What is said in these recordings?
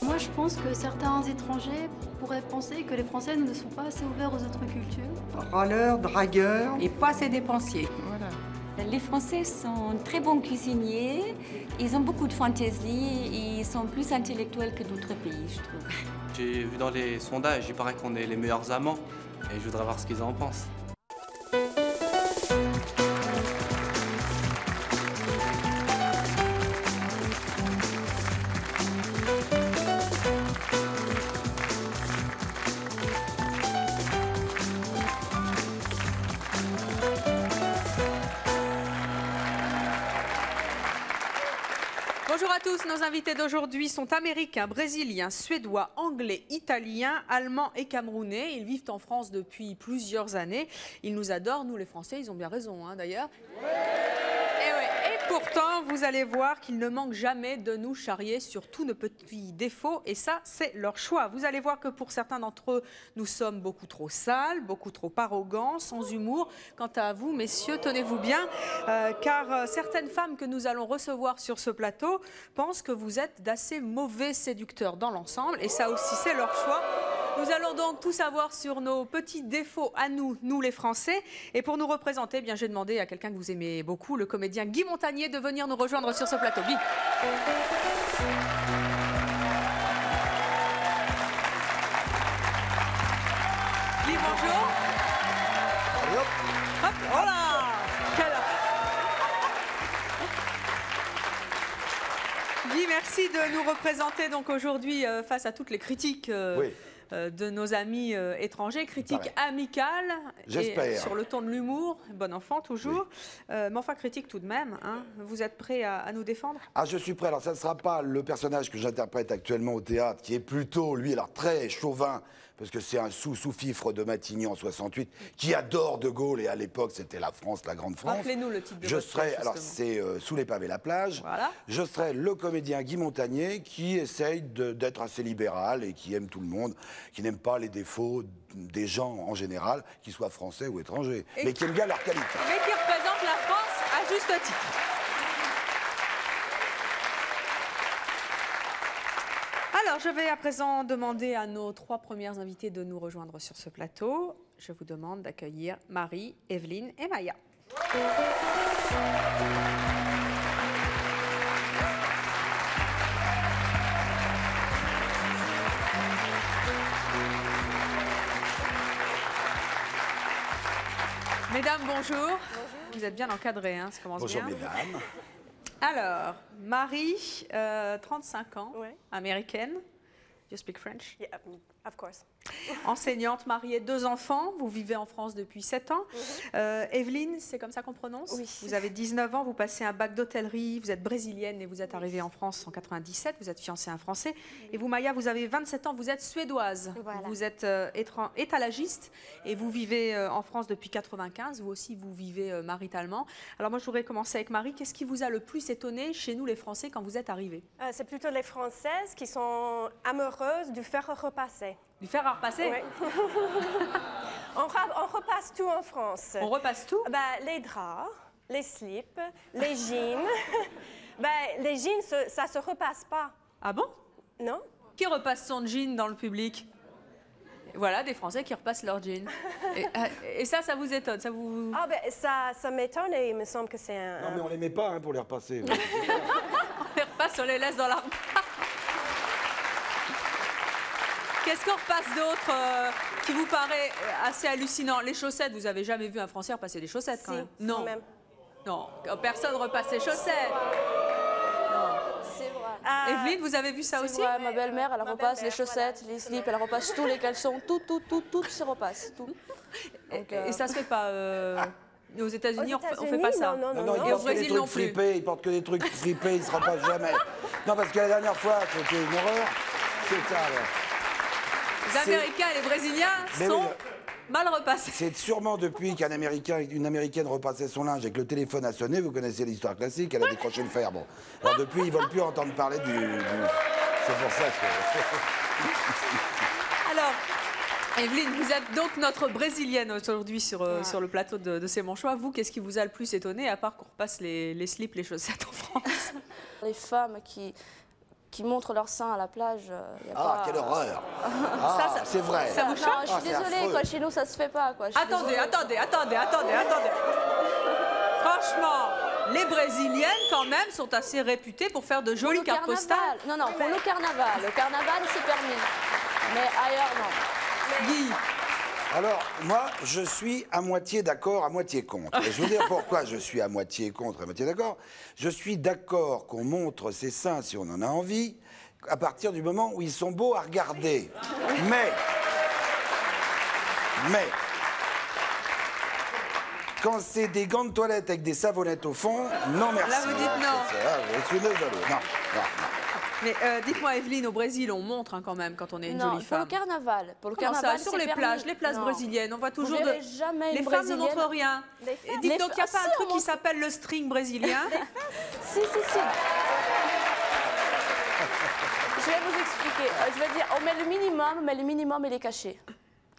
Moi, je pense que certains étrangers pourraient penser que les Français ne sont pas assez ouverts aux autres cultures. Râleurs, dragueurs. Et pas assez dépensiers. Voilà. Les Français sont très bons cuisiniers, ils ont beaucoup de fantaisie, ils sont plus intellectuels que d'autres pays, je trouve. J'ai vu dans les sondages, il paraît qu'on est les meilleurs amants et je voudrais voir ce qu'ils en pensent. Bonjour à tous, nos invités d'aujourd'hui sont américains, brésiliens, suédois, anglais, italiens, allemands et camerounais. Ils vivent en France depuis plusieurs années. Ils nous adorent, nous les Français, ils ont bien raison d'ailleurs. Et pourtant, vous allez voir qu'ils ne manquent jamais de nous charrier sur tous nos petits défauts et ça, c'est leur choix. Vous allez voir que pour certains d'entre eux, nous sommes beaucoup trop sales, beaucoup trop arrogants, sans humour. Quant à vous, messieurs, tenez-vous bien, car certaines femmes que nous allons recevoir sur ce plateau pensent que vous êtes d'assez mauvais séducteurs dans l'ensemble et ça aussi, c'est leur choix. Nous allons donc tout savoir sur nos petits défauts à nous, nous les Français. Et pour nous représenter, bien, j'ai demandé à quelqu'un que vous aimez beaucoup, le comédien Guy Montagnier, de venir nous rejoindre sur ce plateau. Guy. Guy, bonjour. Allez, hop. Hop, voilà. Guy, merci de nous représenter donc aujourd'hui face à toutes les critiques. Oui. De nos amis étrangers, critique amicale et sur le ton de l'humour, bon enfant toujours, oui. Mais enfin critique tout de même. Vous êtes prêt à nous défendre? Ah, je suis prêt. Alors ça ne sera pas le personnage que j'interprète actuellement au théâtre, qui est plutôt, lui, alors très chauvin, parce que c'est un sous-fifre de Matignon en 68, qui adore De Gaulle, et à l'époque c'était la France, la grande France. Rappelez-nous le titre de Je serai, alors c'est Sous les pavés la plage. Voilà. Je serai le comédien Guy Montagnier qui essaye d'être assez libéral et qui aime tout le monde, qui n'aime pas les défauts des gens en général, qu'ils soient français ou étrangers, mais qui aiment bien leur qualité. Mais qui représente la France à juste titre. Alors, je vais à présent demander à nos trois premières invitées de nous rejoindre sur ce plateau. Je vous demande d'accueillir Marie, Evelyne et Maya. Mesdames, bonjour. Bonjour. Vous êtes bien encadrées, ça commence bonjour, bien. Bonjour, mesdames. Alors, Marie, 35 ans, ouais. Américaine. You speak French? Yeah, of course. Enseignante, mariée, 2 enfants. Vous vivez en France depuis 7 ans. Evelyne, c'est comme ça qu'on prononce? Oui. Vous avez 19 ans, vous passez un bac d'hôtellerie, vous êtes brésilienne et vous êtes arrivée en France en 97. Vous êtes fiancée à un Français. Et vous, Maya, vous avez 27 ans, vous êtes suédoise. Voilà. Vous êtes étalagiste et vous vivez en France depuis 95. Vous aussi, vous vivez maritalement. Alors moi, je voudrais commencer avec Marie. Qu'est-ce qui vous a le plus étonné chez nous, les Français, quand vous êtes arrivée? C'est plutôt les Françaises qui sont amoureuses du fer à repasser. Du fer à repasser? Oui. on repasse tout en France. On repasse tout? Les draps, les slips, les jeans. Les jeans, ça ne se repasse pas. Ah bon? Non? Qui repasse son jean dans le public? Voilà, des Français qui repassent leur jean. Et ça vous étonne? Ça vous... Ça m'étonne et il me semble que c'est un... Non, mais on les met pas pour les repasser. On les repasse, on les laisse dans la... Qu'est-ce qu'on repasse d'autre qui vous paraît assez hallucinant? Les chaussettes, vous avez jamais vu un Français repasser des chaussettes quand même? Non. Même. Non, personne repasse ses chaussettes. C'est vrai. Evelyne, vous avez vu ça aussi? Vrai, ma belle-mère, elle repasse les chaussettes, les slips, elle repasse tous les caleçons, tout se repasse, tout. Donc, Et ça se fait pas aux États-Unis, on fait pas ça. Non, Et au Brésil non plus. Ils portent que des trucs fripés, ils se repassent jamais. Non, parce que la dernière fois, c'était une horreur. C'est ça, alors. Les Américains et les Brésiliens sont mal repassés. C'est sûrement depuis qu'une Américaine repassait son linge et que le téléphone a sonné, vous connaissez l'histoire classique, elle a décroché le fer. Bon. Alors depuis, ils ne veulent plus entendre parler du... C'est pour ça que... Alors, Evelyne, vous êtes donc notre Brésilienne aujourd'hui sur le plateau de C'est mon choix. Vous, qu'est-ce qui vous a le plus étonné, à part qu'on repasse les slips, les chaussettes en France? Les femmes qui qui montrent leur sein à la plage. Y a pas... quelle horreur. Ah, c'est vrai. Ça vous choque? Non, je suis désolée, quoi, chez nous, ça se fait pas. Quoi. Attendez. Franchement, les Brésiliennes, quand même, sont assez réputées pour faire de jolies cartes postales. Non, pour le carnaval. Le carnaval, c'est permis. Mais ailleurs, non. Guy, Alors, moi, je suis à moitié d'accord, à moitié contre. Et je veux dire pourquoi je suis à moitié contre, à moitié d'accord. Je suis d'accord qu'on montre ses seins si on en a envie, à partir du moment où ils sont beaux à regarder. Mais, quand c'est des gants de toilette avec des savonnettes au fond, non merci. Là, vous dites non. Je suis désolé. Non. mais dites-moi, Evelyne, au Brésil, on montre quand même quand on est une Non, jolie femme. pour le carnaval. Pour le Comment carnaval, ça, sur c'est les permis. places Non. brésiliennes, on voit toujours verrez jamais les une femmes ne Brésilienne. montrent rien. Et dites donc, il n'y a pas un truc qui s'appelle le string brésilien? Si. Je vais vous expliquer. Je vais dire, on met le minimum, mais le minimum, il est caché.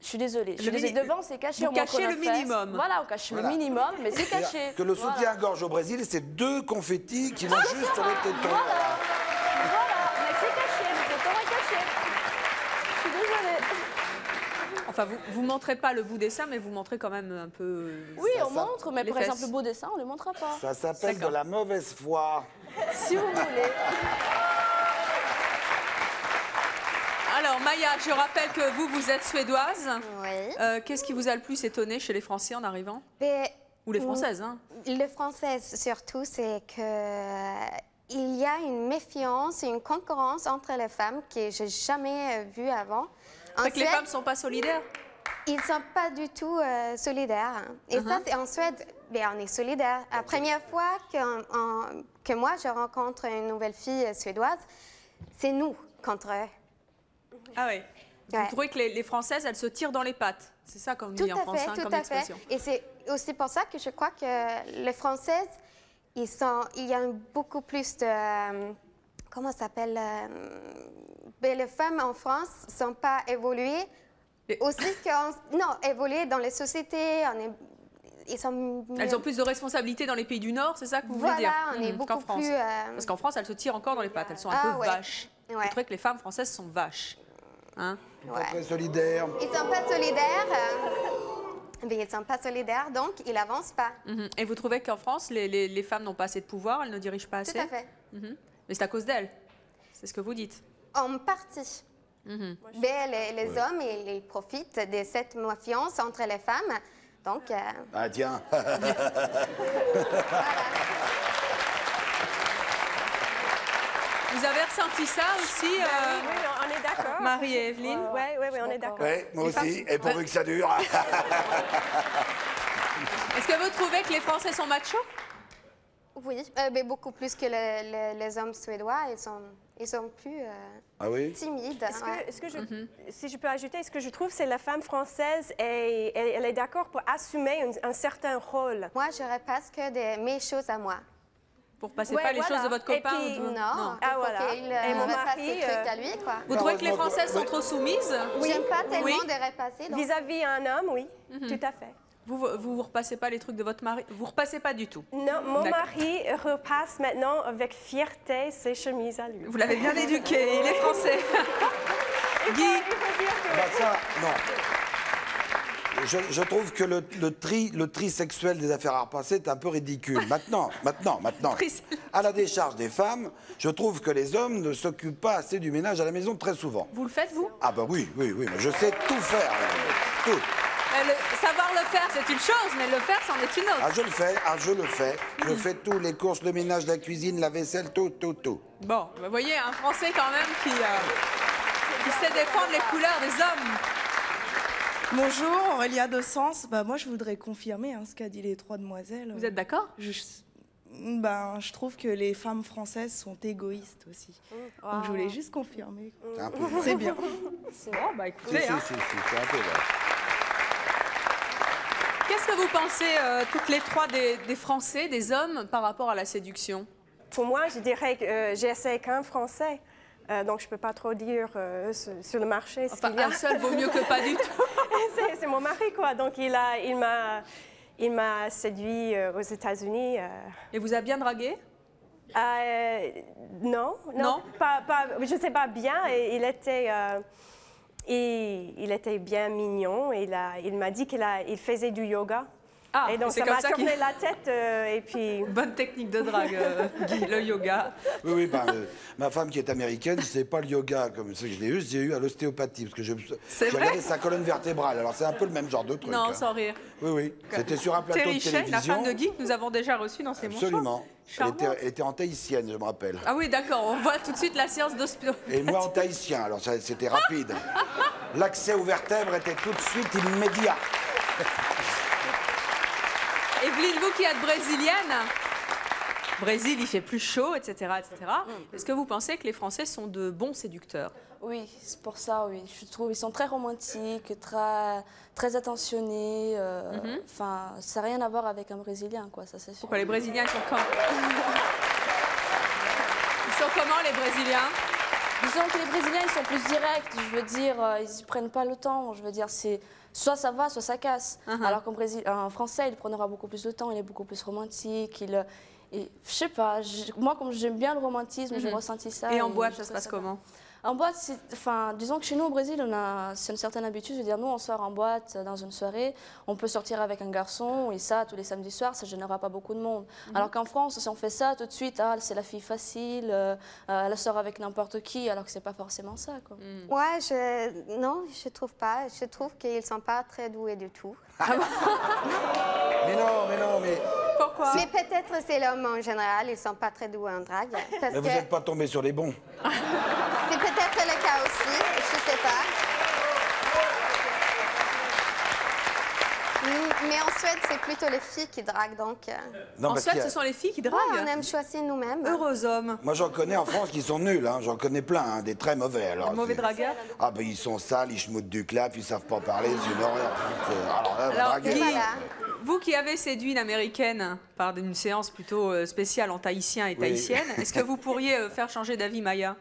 Je suis désolée. Devant, c'est caché. Vous on montre cachez nos le fesses. minimum. Voilà, on cache le minimum, mais c'est caché. Que le soutien-gorge au Brésil, c'est 2 confettis qui vont juste sur les tétons. Voilà, mais c'est caché, le téton est caché. Je suis désolée. Enfin, vous montrez pas le bout des seins, mais vous montrez quand même un peu... Oui, on montre, mais les par exemple, fesses. le beau dessin, on ne le montrera pas. Ça s'appelle de D'accord. la mauvaise foi. Si vous voulez. Alors, Maya, je rappelle que vous êtes suédoise. Oui. Qu'est-ce qui vous a le plus étonné chez les Français en arrivant? Mais, Ou les Françaises, hein? le français, surtout, c'est qu'il y a une méfiance, une concurrence entre les femmes que je n'ai jamais vue avant. En Fait que les Suède, femmes ne sont pas solidaires? ils ne sont pas du tout solidaires. Et ça, c'est en Suède, ben, on est solidaires. La première fois que moi, je rencontre une nouvelle fille suédoise, c'est nous contre eux. Ah oui. Vous Ouais. trouvez que les Françaises, elles se tirent dans les pattes? C'est ça qu'on dit en français, Tout comme à fait. expression. Et c'est aussi pour ça que je crois que les Françaises, il y a beaucoup plus de... comment ça s'appelle ben, les femmes en France ne sont pas évoluées. Aussi évoluées dans les sociétés. Elles ont plus de responsabilités dans les pays du Nord, c'est ça que vous voulez dire? Voilà, on est beaucoup qu'en France. plus... Parce qu'en France, elles se tirent encore dans les pattes. Elles sont un peu ouais. vaches. Ouais. Vous trouvez que les femmes françaises sont vaches? Hein? Ouais. Très solidaire. Ils ne sont pas solidaires. Mais ils ne sont pas solidaires, donc ils n'avancent pas. Mhm. Et vous trouvez qu'en France, les femmes n'ont pas assez de pouvoir, elles ne dirigent pas assez? Tout à fait. Mhm. Mais c'est à cause d'elles. C'est ce que vous dites. En partie. Mais les hommes, ils profitent de cette méfiance entre les femmes. Donc... Ah tiens. Vous avez ressenti ça aussi, Oui, on est d'accord. Marie et Evelyne? Oui, on est d'accord. Oui, moi aussi. Et pourvu que ça dure. Est-ce que vous trouvez que les Français sont machos? Oui, mais beaucoup plus que les hommes suédois. Ils sont plus Ah oui? timides. Si je peux ajouter, ce que je trouve, c'est que la femme française, elle est d'accord pour assumer un certain rôle. Moi, je repasse que mes choses à moi. Pour passer pas les choses de votre Et copain? puis- ou de- Non, Ah, voilà. il Et mon repasse mari, ses trucs à lui, quoi. Vous trouvez que les Françaises sont trop soumises? J'aime pas tellement Oui. de repasser. Donc... Vis-à-vis un homme, oui, tout à fait. Vous repassez pas les trucs de votre mari? Vous repassez pas du tout? Non, mon D'accord. mari repasse maintenant avec fierté ses chemises à lui. Vous l'avez bien éduqué, il est français. Guy? Bah ça, non. Je trouve que le tri sexuel des affaires à repasser est un peu ridicule. Maintenant, Tri- à la décharge des femmes, je trouve que les hommes ne s'occupent pas assez du ménage à la maison très souvent. Vous le faites, vous? Ah bah oui, mais je sais tout faire. Tout. Savoir le faire, c'est une chose, mais le faire, c'en est une autre. Ah, je le fais. Je fais tous les courses, le ménage, la cuisine, la vaisselle, tout. Bon, vous voyez, un Français quand même qui sait défendre les couleurs des hommes. Bonjour, Aurélia de Sens. Moi, je voudrais confirmer ce qu'a dit les 3 demoiselles. Vous êtes d'accord? Je trouve que les femmes françaises sont égoïstes aussi. Donc, je voulais juste confirmer. Un peu. C'est bien. Bon, bah écoutez, Si, hein. c'est un peu vrai. Qu'est-ce que vous pensez, toutes les trois, des Français, des hommes, par rapport à la séduction? Pour moi, je dirais que j'essaie qu'un français. Donc, je ne peux pas trop dire sur le marché ce Enfin, qu'il y a. un seul vaut mieux que pas du tout. C'est mon mari, quoi. Donc, il m'a séduit aux États-Unis. Et vous a bien dragué? Non, je ne sais pas bien. Il était bien mignon. Il m'a dit qu'il faisait du yoga. Ah, et donc ça m'a tourné la tête et puis... Bonne technique de drague, Guy, le yoga. Oui, ma femme qui est américaine, je ne sais pas le yoga comme ça que je l'ai eu, j'ai eu à l'ostéopathie parce que j'ai regardé sa colonne vertébrale. Alors c'est un peu le même genre de truc. Non, sans rire. Oui, c'était sur un plateau Terry de télévision. Shea, la femme de Guy que nous avons déjà reçue dans ces Absolument. Elle était en tahitienne, je me rappelle. Ah oui, d'accord, on voit tout de suite la séance d'ostéopathie. Et moi en tahitien, alors c'était rapide. L'accès aux vertèbres était tout de suite immédiat. Evelyne, vous qui êtes brésilienne, Brésil, il fait plus chaud, etc. etc. Est-ce que vous pensez que les Français sont de bons séducteurs? Oui, c'est pour ça, oui. Je trouve qu'ils sont très romantiques, très attentionnés. Enfin, ça n'a rien à voir avec un Brésilien, quoi, ça c'est sûr. Pourquoi les Brésiliens, ils sont comment? Ils sont comment, les Brésiliens? Disons que les Brésiliens, ils sont plus directs, je veux dire, ils ne prennent pas le temps, je veux dire, c'est... Soit ça va, soit ça casse. Alors qu'en Français, il prendra beaucoup plus de temps, il est beaucoup plus romantique. Je sais pas, moi, comme j'aime bien le romantisme, j'ai ressenti ça. Et en boîte, ça se passe comment? En boîte, disons que chez nous au Brésil, c'est une certaine habitude. Je veux dire, nous, on sort en boîte dans une soirée, on peut sortir avec un garçon, et ça, tous les samedis soirs, ça ne générera pas beaucoup de monde. Alors qu'en France, si on fait ça tout de suite, c'est la fille facile, elle sort avec n'importe qui, alors que ce n'est pas forcément ça, quoi. Ouais, non, je trouve pas. Je trouve qu'ils ne sont pas très doués du tout. Mais non. Pourquoi? Mais peut-être c'est l'homme en général, ils ne sont pas très doués en drague. Mais vous n'êtes pas tombé sur les bons. C'est peut-être le cas aussi, je ne sais pas. Mais en Suède, c'est plutôt les filles qui draguent, donc... Non, en Suède, ce sont les filles qui draguent? Ouais, on aime choisir nous-mêmes. Heureux hommes. Moi, j'en connais en France qui sont nuls, hein. J'en connais plein, des très mauvais. Alors, mauvais dragueurs? Ah ben ils sont sales, ils schmoutent du clap, ils savent pas parler, c'est une horreur. Alors, Guy, vous qui avez séduit une Américaine par une séance plutôt spéciale en tahitien et tahitienne, est-ce que vous pourriez faire changer d'avis Maya?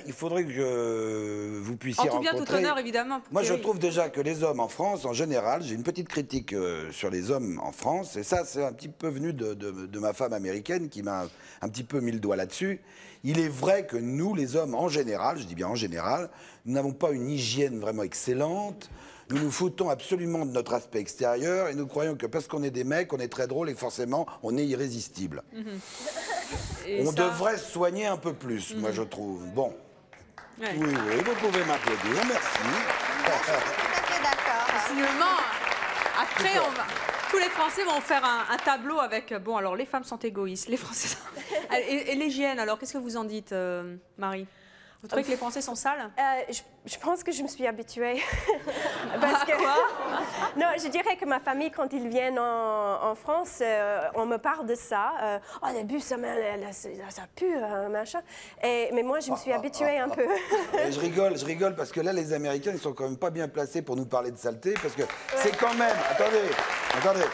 Il faudrait que vous puissiez rencontrer... En tout bien, tout honneur, évidemment. Moi, je trouve déjà que les hommes en France, en général, j'ai une petite critique sur les hommes en France, et ça, c'est un petit peu venu de ma femme américaine qui m'a un petit peu mis le doigt là-dessus. Il est vrai que nous, les hommes, en général, je dis bien en général, nous n'avons pas une hygiène vraiment excellente. Nous nous foutons absolument de notre aspect extérieur et nous croyons que parce qu'on est des mecs, on est très drôle et forcément, on est irrésistible. On devrait se soigner un peu plus, moi, je trouve. Bon. Ouais. Oui, vous pouvez m'applaudir, merci. Je suis tout à fait d'accord. Finalement, après, tous les Français vont faire un tableau avec... Bon, alors, les femmes sont égoïstes, les Français... et l'hygiène, alors, qu'est-ce que vous en dites, Marie? Vous trouvez que les Français sont sales? Je pense que je me suis habituée. Parce que, non, je dirais que ma famille, quand ils viennent en France, on me parle de ça. Au début, ça pue, machin. Mais moi, je me suis habituée un peu. Et je rigole parce que là, les Américains, ils sont quand même pas bien placés pour nous parler de saleté. Parce que c'est quand même... Attendez.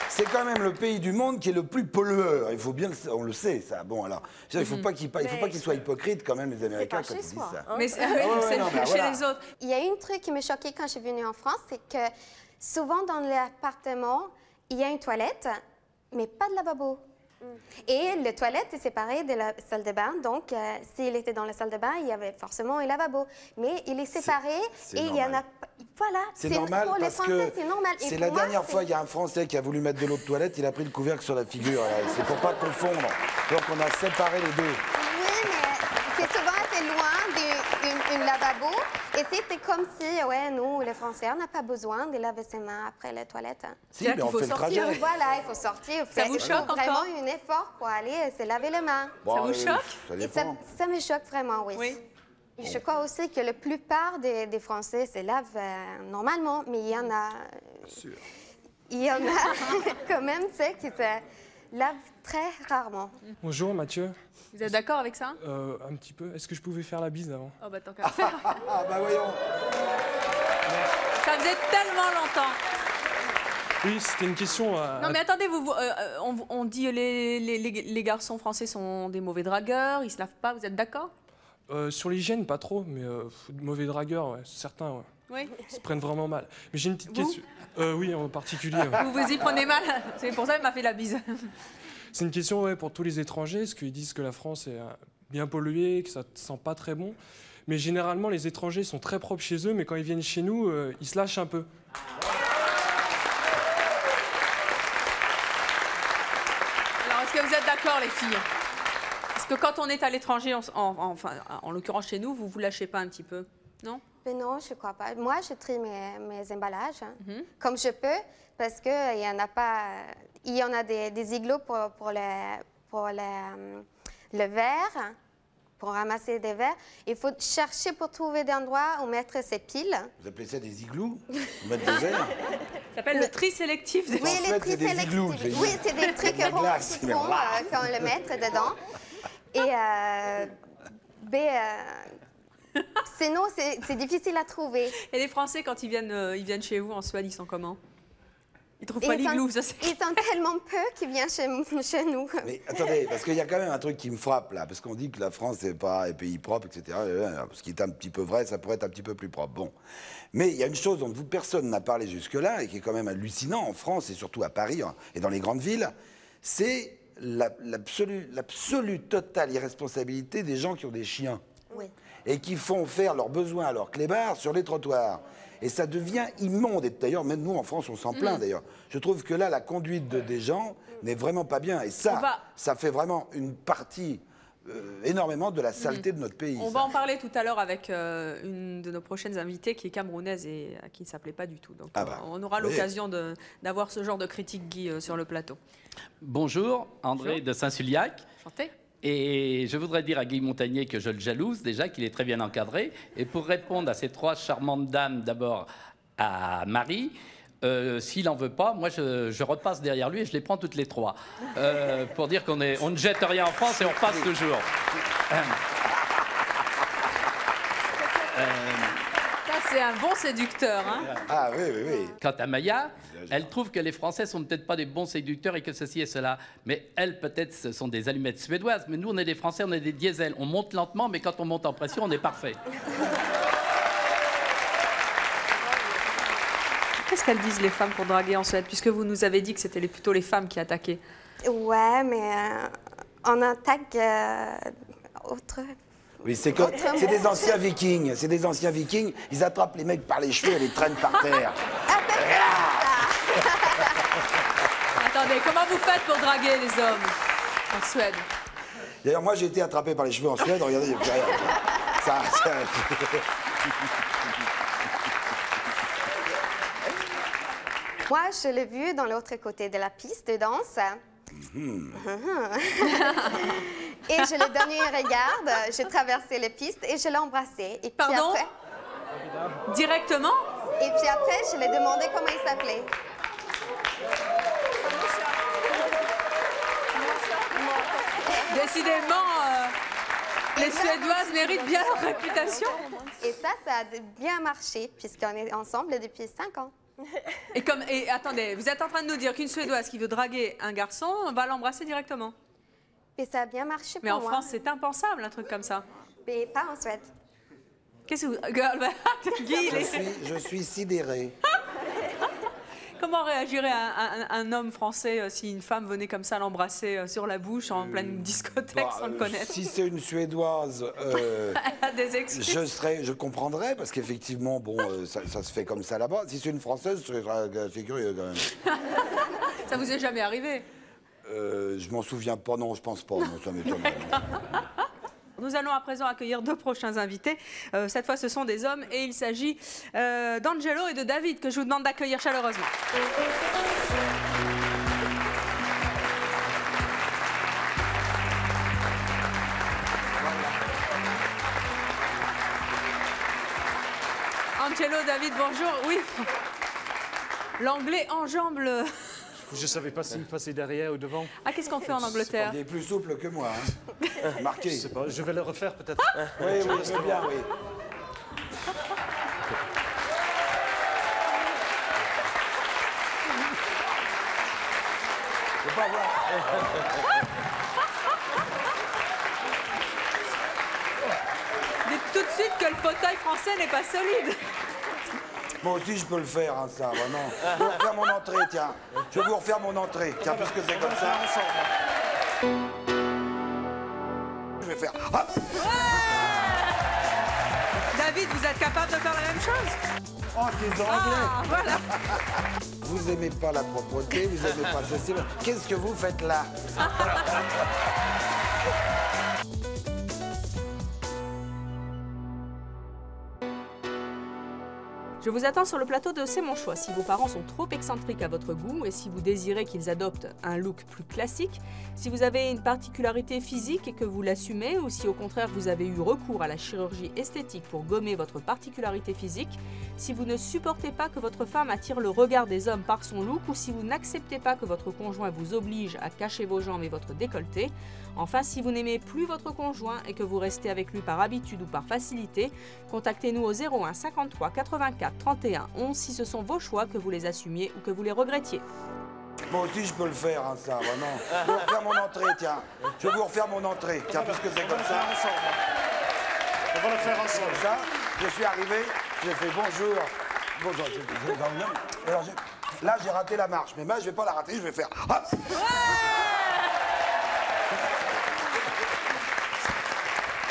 C'est quand même le pays du monde qui est le plus pollueur. Il faut bien, on le sait, ça. Bon, alors, il ne faut pas qu'ils soient hypocrites quand même, les Américains, quand ils disent ça. Mais c'est chez les autres. Il y a un truc qui me choquait quand je suis venue en France, c'est que souvent dans l'appartement, il y a une toilette, mais pas de lavabo. Et la toilette est séparée de la salle de bain, donc s'il était dans la salle de bain, il y avait forcément un lavabo. Mais il est séparé et il y en a... Voilà, c'est normal pour les parce Français, que c'est normal. c'est la dernière fois, il y a un Français qui a voulu mettre de l'eau de toilette, il a pris le couvercle sur la figure. C'est pour pas confondre. Donc on a séparé les deux. Oui, mais c'est souvent assez loin d'un lavabo. Et c'était comme si, nous, les Français, on n'a pas besoin de laver ses mains après les toilettes. Si, mais on fait le trajet. Voilà, il faut sortir. Ça vous choque vraiment un effort pour aller se laver les mains. Ça vous choque? Ça me choque vraiment, oui. Je crois aussi que la plupart des Français se lavent normalement, mais il y en a... Il y en a quand même ceux qui se lavent très rarement. Bonjour Mathieu. Vous êtes d'accord avec ça? Un petit peu. Est-ce que je pouvais faire la bise avant? Oh bah tant qu'à faire. Voyons. Ça faisait tellement longtemps. Oui, c'était une question... Non mais attendez, on dit les garçons français sont des mauvais dragueurs, ils se lavent pas, vous êtes d'accord? Sur l'hygiène, pas trop, mais mauvais dragueurs, ouais, certains, ouais. Oui. Ils se prennent vraiment mal. Mais j'ai une petite question. Oui, en particulier. Vous y prenez mal. C'est pour ça qu'elle m'a fait la bise. C'est une question ouais, pour tous les étrangers, parce qu'ils disent que la France est bien polluée, que ça ne sent pas très bon. Mais généralement, les étrangers sont très propres chez eux, mais quand ils viennent chez nous, ils se lâchent un peu. Alors, est-ce que vous êtes d'accord, les filles? Est-ce que quand on est à l'étranger, enfin, en l'occurrence chez nous, vous vous lâchez pas un petit peu? Non? Mais non, je ne crois pas. Moi, je trie mes emballages comme je peux, parce qu'il y en a pas. Il y en a des igloos pour le verre, pour ramasser des verres. Il faut chercher pour trouver des endroits où mettre ses piles. Vous appelez ça des igloos? Vous mettez des verres? Ça s'appelle le tri sélectif. Oui, le tri sélectif. Oui, c'est des trucs ronds qu'on le met dedans. Et sinon, c'est difficile à trouver. Et les Français, quand ils viennent chez vous en Suède, ils sont comment? Ils trouvent pas l'igloo, ça c'est... Ils sont tellement peu qu'ils viennent chez nous. Mais attendez, parce qu'il y a quand même un truc qui me frappe là, parce qu'on dit que la France n'est pas un pays propre, etc. Ce qui est un petit peu vrai, ça pourrait être un petit peu plus propre. Bon. Mais il y a une chose dont personne n'a parlé jusque-là, et qui est quand même hallucinant en France, et surtout à Paris et dans les grandes villes, c'est l'absolue totale irresponsabilité des gens qui ont des chiens. Oui. Et qui font faire leurs besoins à leurs clébards sur les trottoirs. Et ça devient immonde. Et d'ailleurs, même nous, en France, on s'en plaint, d'ailleurs. Je trouve que là, la conduite des gens n'est vraiment pas bien. Et ça, ça fait vraiment une partie énormément de la saleté de notre pays. On va en parler tout à l'heure avec une de nos prochaines invitées qui est camerounaise et qui ne s'appelait pas du tout. Donc, on aura l'occasion d'avoir ce genre de critique, Guy, sur le plateau. Bonjour, André de Saint-Sulliac. Enchanté. Et je voudrais dire à Guy Montagnier que je le jalouse déjà, qu'il est très bien encadré. Et pour répondre à ces trois charmantes dames, d'abord à Marie, s'il n'en veut pas, moi je repasse derrière lui et je les prends toutes les trois. Pour dire qu'on ne jette rien en France et on repasse toujours. Ça, c'est un bon séducteur. Hein. Ah oui, oui, oui. Quant à Maya, elle trouve que les Français sont peut-être pas des bons séducteurs et que ceci et cela. Mais elles, peut-être, ce sont des allumettes suédoises. Mais nous, on est des Français, on est des diesels. On monte lentement, mais quand on monte en pression, on est parfait. Qu'est-ce qu'elles disent, les femmes, pour draguer en Suède? Puisque vous nous avez dit que c'était plutôt les femmes qui attaquaient. Ouais, mais on attaque autre... Oui, c'est des anciens vikings. C'est des anciens vikings. Ils attrapent les mecs par les cheveux et les traînent par terre. Attendez, comment vous faites pour draguer les hommes en Suède? D'ailleurs, moi, j'ai été attrapé par les cheveux en Suède. Regardez, il n'y a plus rien. Moi, je l'ai vu dans l'autre côté de la piste de danse. Et je l'ai donné un regard, j'ai traversé les pistes et je l'ai embrassé. Et puis pardon? après, directement? Et puis après, je lui ai demandé comment il s'appelait. Décidément, les Suédoises méritent bien leur réputation. Et ça a bien marché, puisqu'on est ensemble depuis 5 ans. Et attendez, vous êtes en train de nous dire qu'une Suédoise qui veut draguer un garçon va l'embrasser directement? Et ça a bien marché pour moi. Mais en France, c'est impensable, un truc comme ça. Mais pas en Suède. Qu'est-ce que vous... Guy, je suis sidéré. Comment réagirait un homme français si une femme venait comme ça l'embrasser sur la bouche en pleine discothèque sans le connaître? Si c'est une Suédoise, des excuses. je comprendrais, parce qu'effectivement, bon, ça se fait comme ça là-bas. Si c'est une Française, c'est curieux quand même. Ça vous est jamais arrivé? Je m'en souviens pas, non, je pense pas. Non, ça m'étonne. Nous allons à présent accueillir deux prochains invités. Cette fois, ce sont des hommes et il s'agit d'Angelo et de David que je vous demande d'accueillir chaleureusement. Angelo, David, bonjour. Oui, l'anglais enjambe le... Je ne savais pas s'il passait derrière ou devant. Ah, qu'est-ce qu'on fait en Angleterre? Il est plus souple que moi. Hein. Marqué. Je sais pas, je vais le refaire peut-être. Oui, je veux bien, oui. Je peux pas voir. Dites tout de suite que le fauteuil français n'est pas solide. Moi aussi, je peux le faire, hein, ça, vraiment. Je vais refaire mon entrée, tiens. Je vais vous refaire mon entrée, tiens, puisque c'est comme ça. Je vais faire... Ah, David, vous êtes capable de faire la même chose? oh, c'est anglais. Ah, voilà. Vous aimez pas la propreté, vous aimez pas ceci. Qu'est-ce que vous faites là? Je vous attends sur le plateau de C'est mon choix. Si vos parents sont trop excentriques à votre goût et si vous désirez qu'ils adoptent un look plus classique, si vous avez une particularité physique et que vous l'assumez, ou si au contraire vous avez eu recours à la chirurgie esthétique pour gommer votre particularité physique, si vous ne supportez pas que votre femme attire le regard des hommes par son look, ou si vous n'acceptez pas que votre conjoint vous oblige à cacher vos jambes et votre décolleté, enfin si vous n'aimez plus votre conjoint et que vous restez avec lui par habitude ou par facilité, contactez-nous au 01 53 84 31 11 si ce sont vos choix, que vous les assumiez ou que vous les regrettiez. Moi aussi, je peux le faire, hein, ça, vraiment. Je vais refaire mon entrée, tiens. Je vais vous refaire mon entrée. Tiens, puisque c'est comme ça. On va le faire ensemble. Comme ça, je suis arrivé, j'ai fait bonjour. Bonjour. Alors, là, j'ai raté la marche. Mais moi, je vais pas la rater, je vais faire... Ah,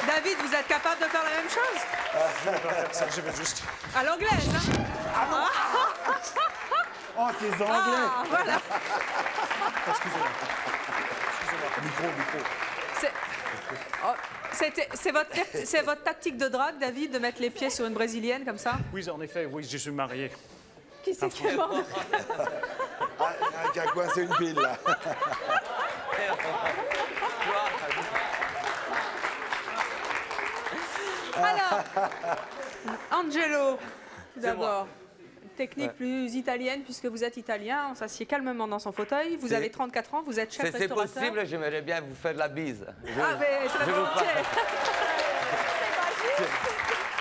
David, vous êtes capable de faire la même chose? Je vais pas faire ça, je vais juste... À l'anglaise, hein? oh, c'est anglais. Ah, voilà. Excusez-moi. Micro. Oh, c'est votre tactique de drague, David, de mettre les pieds sur une brésilienne comme ça? Oui, en effet, oui, je suis marié. Qui c'est qui est mort? Qui a coincé une pile, là. Alors, Angelo, d'abord. Technique plus italienne, puisque vous êtes italien. On s'assied calmement dans son fauteuil. Vous avez 34 ans, vous êtes chef restaurateur. C'est possible, j'aimerais bien vous faire la bise. Ah, mais très volontiers.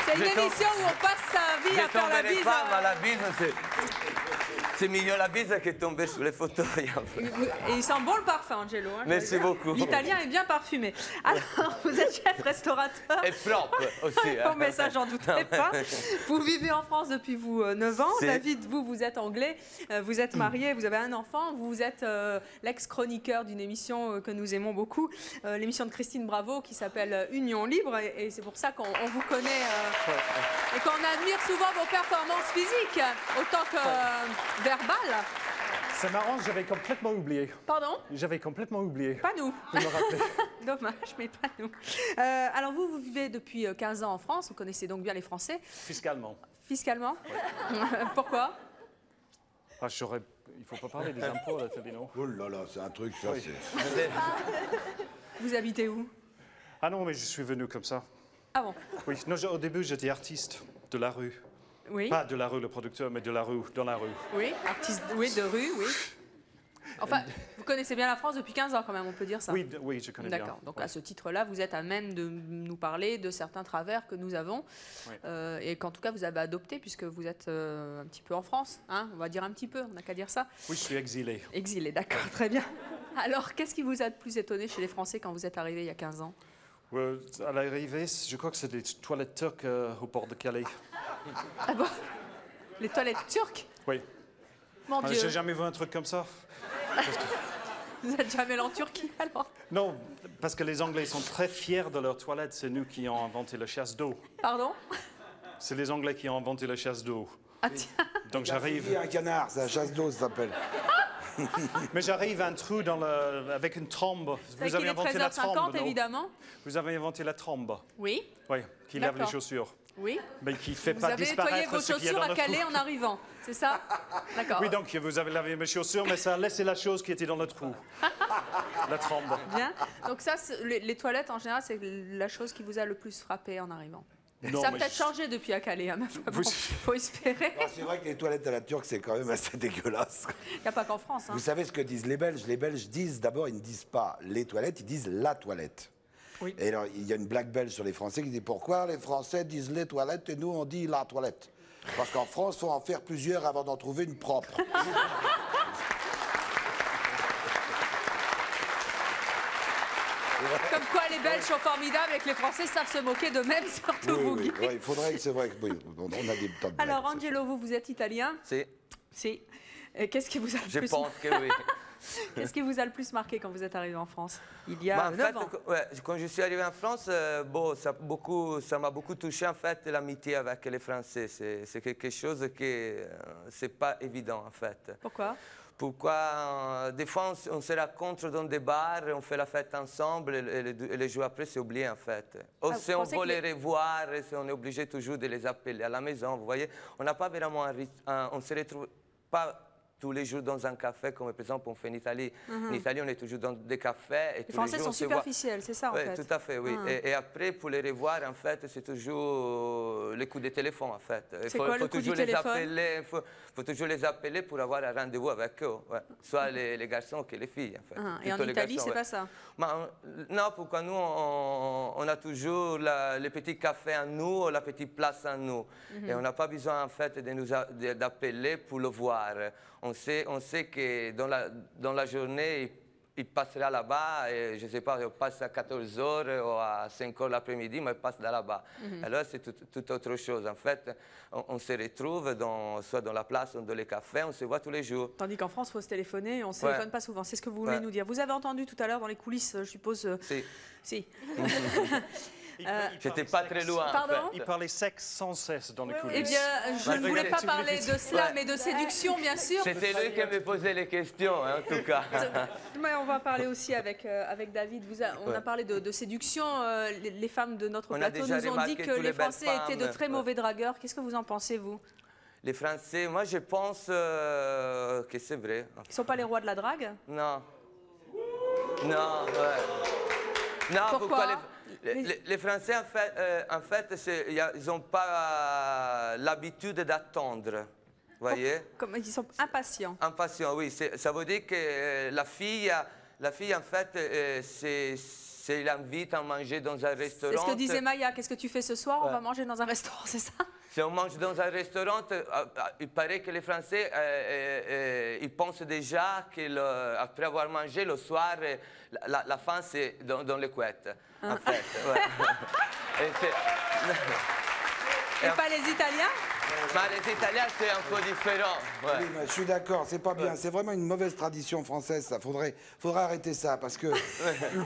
C'est une émission où on passe sa vie à faire la bise. Pas, la bise, c'est mignon la bise qui est tombée sur les photos. Et il sent bon le parfum, Angelo. Hein, merci beaucoup. L'italien est bien parfumé. Alors, vous êtes chef restaurateur. Et propre aussi. Bon, mais ça, j'en doutais pas. Vous vivez en France depuis 9 ans. David, vous êtes anglais. Vous êtes marié, vous avez un enfant. Vous êtes l'ex-chroniqueur d'une émission que nous aimons beaucoup, l'émission de Christine Bravo qui s'appelle Union Libre. Et c'est pour ça qu'on vous connaît et qu'on admire souvent vos performances physiques, autant que verbales. C'est marrant, j'avais complètement oublié. Pardon? J'avais complètement oublié. Pas nous. Vous me rappelez. Dommage, mais pas nous. Alors vous vivez depuis 15 ans en France, vous connaissez donc bien les Français. Fiscalement. Fiscalement? Oui. Pourquoi? Ah, il ne faut pas parler des impôts, là, Tabino. Oh là là, c'est un truc, ça, oui. c'est... Vous habitez où? Ah non, mais je suis venu comme ça. Ah bon? Oui, non, au début, j'étais artiste de la rue. Oui. Pas de la rue, le producteur, mais de la rue, dans la rue. Oui, artiste de rue, oui. Enfin, vous connaissez bien la France depuis 15 ans quand même, on peut dire ça. Oui, oui, je connais bien. D'accord. Donc oui. à ce titre-là, vous êtes à même de nous parler de certains travers que nous avons oui. Et qu'en tout cas vous avez adopté puisque vous êtes un petit peu en France, hein, on va dire un petit peu, on n'a qu'à dire ça. Oui, je suis exilé. Exilé, d'accord, très bien. Alors, qu'est-ce qui vous a le plus étonné chez les Français quand vous êtes arrivé il y a 15 ans? À l'arrivée, je crois que c'est des toilettes turques au port de Calais. Ah bon? Les toilettes turques? Oui. Mon Dieu. J'ai jamais vu un truc comme ça. Vous n'êtes jamais allé en Turquie alors? Non, parce que les Anglais sont très fiers de leurs toilettes. C'est nous qui avons inventé la chasse d'eau. Pardon? C'est les Anglais qui ont inventé la chasse d'eau. Ah tiens. Donc j'arrive... un canard, c'est la chasse d'eau, ça s'appelle. Mais j'arrive à un trou avec une trombe. Vous avez inventé la trombe, non? Évidemment. Vous avez inventé la trombe. Oui. Oui, qui lave les chaussures. Oui. Mais qui ne fait vous pas avez disparaître nettoyé vos ce qui est chaussures dans à le Calais trou. en arrivant, c'est ça? D'accord. Oui, donc vous avez lavé mes chaussures, mais ça a laissé la chose qui était dans le trou. La trombe. Bien. Donc ça, les toilettes en général, c'est la chose qui vous a le plus frappé en arrivant. Non, ça a peut-être changé depuis à Calais, hein, bon, faut espérer. C'est vrai que les toilettes à la turque, c'est quand même assez dégueulasse. Il n'y a pas qu'en France. Hein. Vous savez ce que disent les Belges? Les Belges disent, d'abord, ils ne disent pas les toilettes, ils disent la toilette. Oui. Et alors, il y a une blague belge sur les Français qui dit pourquoi les Français disent les toilettes et nous, on dit la toilette? Parce qu'en France, il faut en faire plusieurs avant d'en trouver une propre. Comme quoi les Belges sont formidables et que les Français savent se moquer d'eux-mêmes, surtout vous. Oui, il faudrait que c'est vrai que oui, on a des tas de blagues. Alors Angelo, vous êtes italien? Si. Si. Qu'est-ce qui vous a le Je plus... pense que oui. Qu'est-ce qui vous a le plus marqué quand vous êtes arrivé en France il y a 9 ans? Quand je suis arrivé en France, ça m'a beaucoup touché en fait l'amitié avec les Français. C'est quelque chose qui c'est pas évident en fait. Pourquoi des fois on se rencontre dans des bars, on fait la fête ensemble et les jours après c'est oublié en fait. Si on veut les revoir, on est obligé toujours de les appeler à la maison. Vous voyez, on n'a pas vraiment on se retrouve pas tous les jours dans un café, comme par exemple on fait en Italie. En Italie, on est toujours dans des cafés. Et les Français sont superficiels, c'est ça en fait. Tout à fait, oui. Et après, pour les revoir, en fait, c'est toujours les coups de téléphone, en fait. Il faut toujours les appeler. Il faut toujours les appeler pour avoir un rendez-vous avec eux. Ouais. Soit les garçons que les filles, en fait. Et en Italie, c'est pas ça? Non, pourquoi nous, on a toujours les petits cafés à nous, la petite place à nous. Et on n'a pas besoin, en fait, d'appeler pour le voir. On sait que dans la journée, il passera là-bas, et je ne sais pas, il passe à 14 h ou à 5 h l'après-midi, mais il passe là-bas. Alors, c'est tout autre chose. En fait, on se retrouve soit dans la place, ou dans les cafés, on se voit tous les jours. Tandis qu'en France, il faut se téléphoner, on ne se téléphone pas souvent. C'est ce que vous voulez nous dire. Vous avez entendu tout à l'heure dans les coulisses, je suppose... Si. J'étais pas très loin. Pardon? Il parlait sexe sans cesse dans les coulisses. Eh bien, je ne voulais pas parler de cela, mais de séduction, bien sûr. C'était lui qui me posait les questions, en tout cas. Mais on va parler aussi avec David. On a parlé de séduction. Les femmes de notre plateau nous ont dit que les Français étaient de très mauvais dragueurs. Qu'est-ce que vous en pensez, vous? Les Français, moi je pense que c'est vrai. Ils ne sont pas les rois de la drague? Non. Non, Non, pourquoi les Français, en fait ils n'ont pas l'habitude d'attendre. Voyez? Comme ils sont impatients. Impatients, oui. Ça veut dire que la fille en fait, c'est l'invite à manger dans un restaurant. C'est ce que disait Maya. Qu'est-ce que tu fais ce soir? On va manger dans un restaurant, c'est ça? Si on mange dans un restaurant, il paraît que les Français, ils pensent déjà qu'après avoir mangé le soir, la fin c'est dans les couettes, en fait. Et pas les Italiens? Les Italiens, c'est un peu différent. Oui, mais je suis d'accord, c'est pas bien. C'est vraiment une mauvaise tradition française, ça. Faudrait arrêter ça, parce que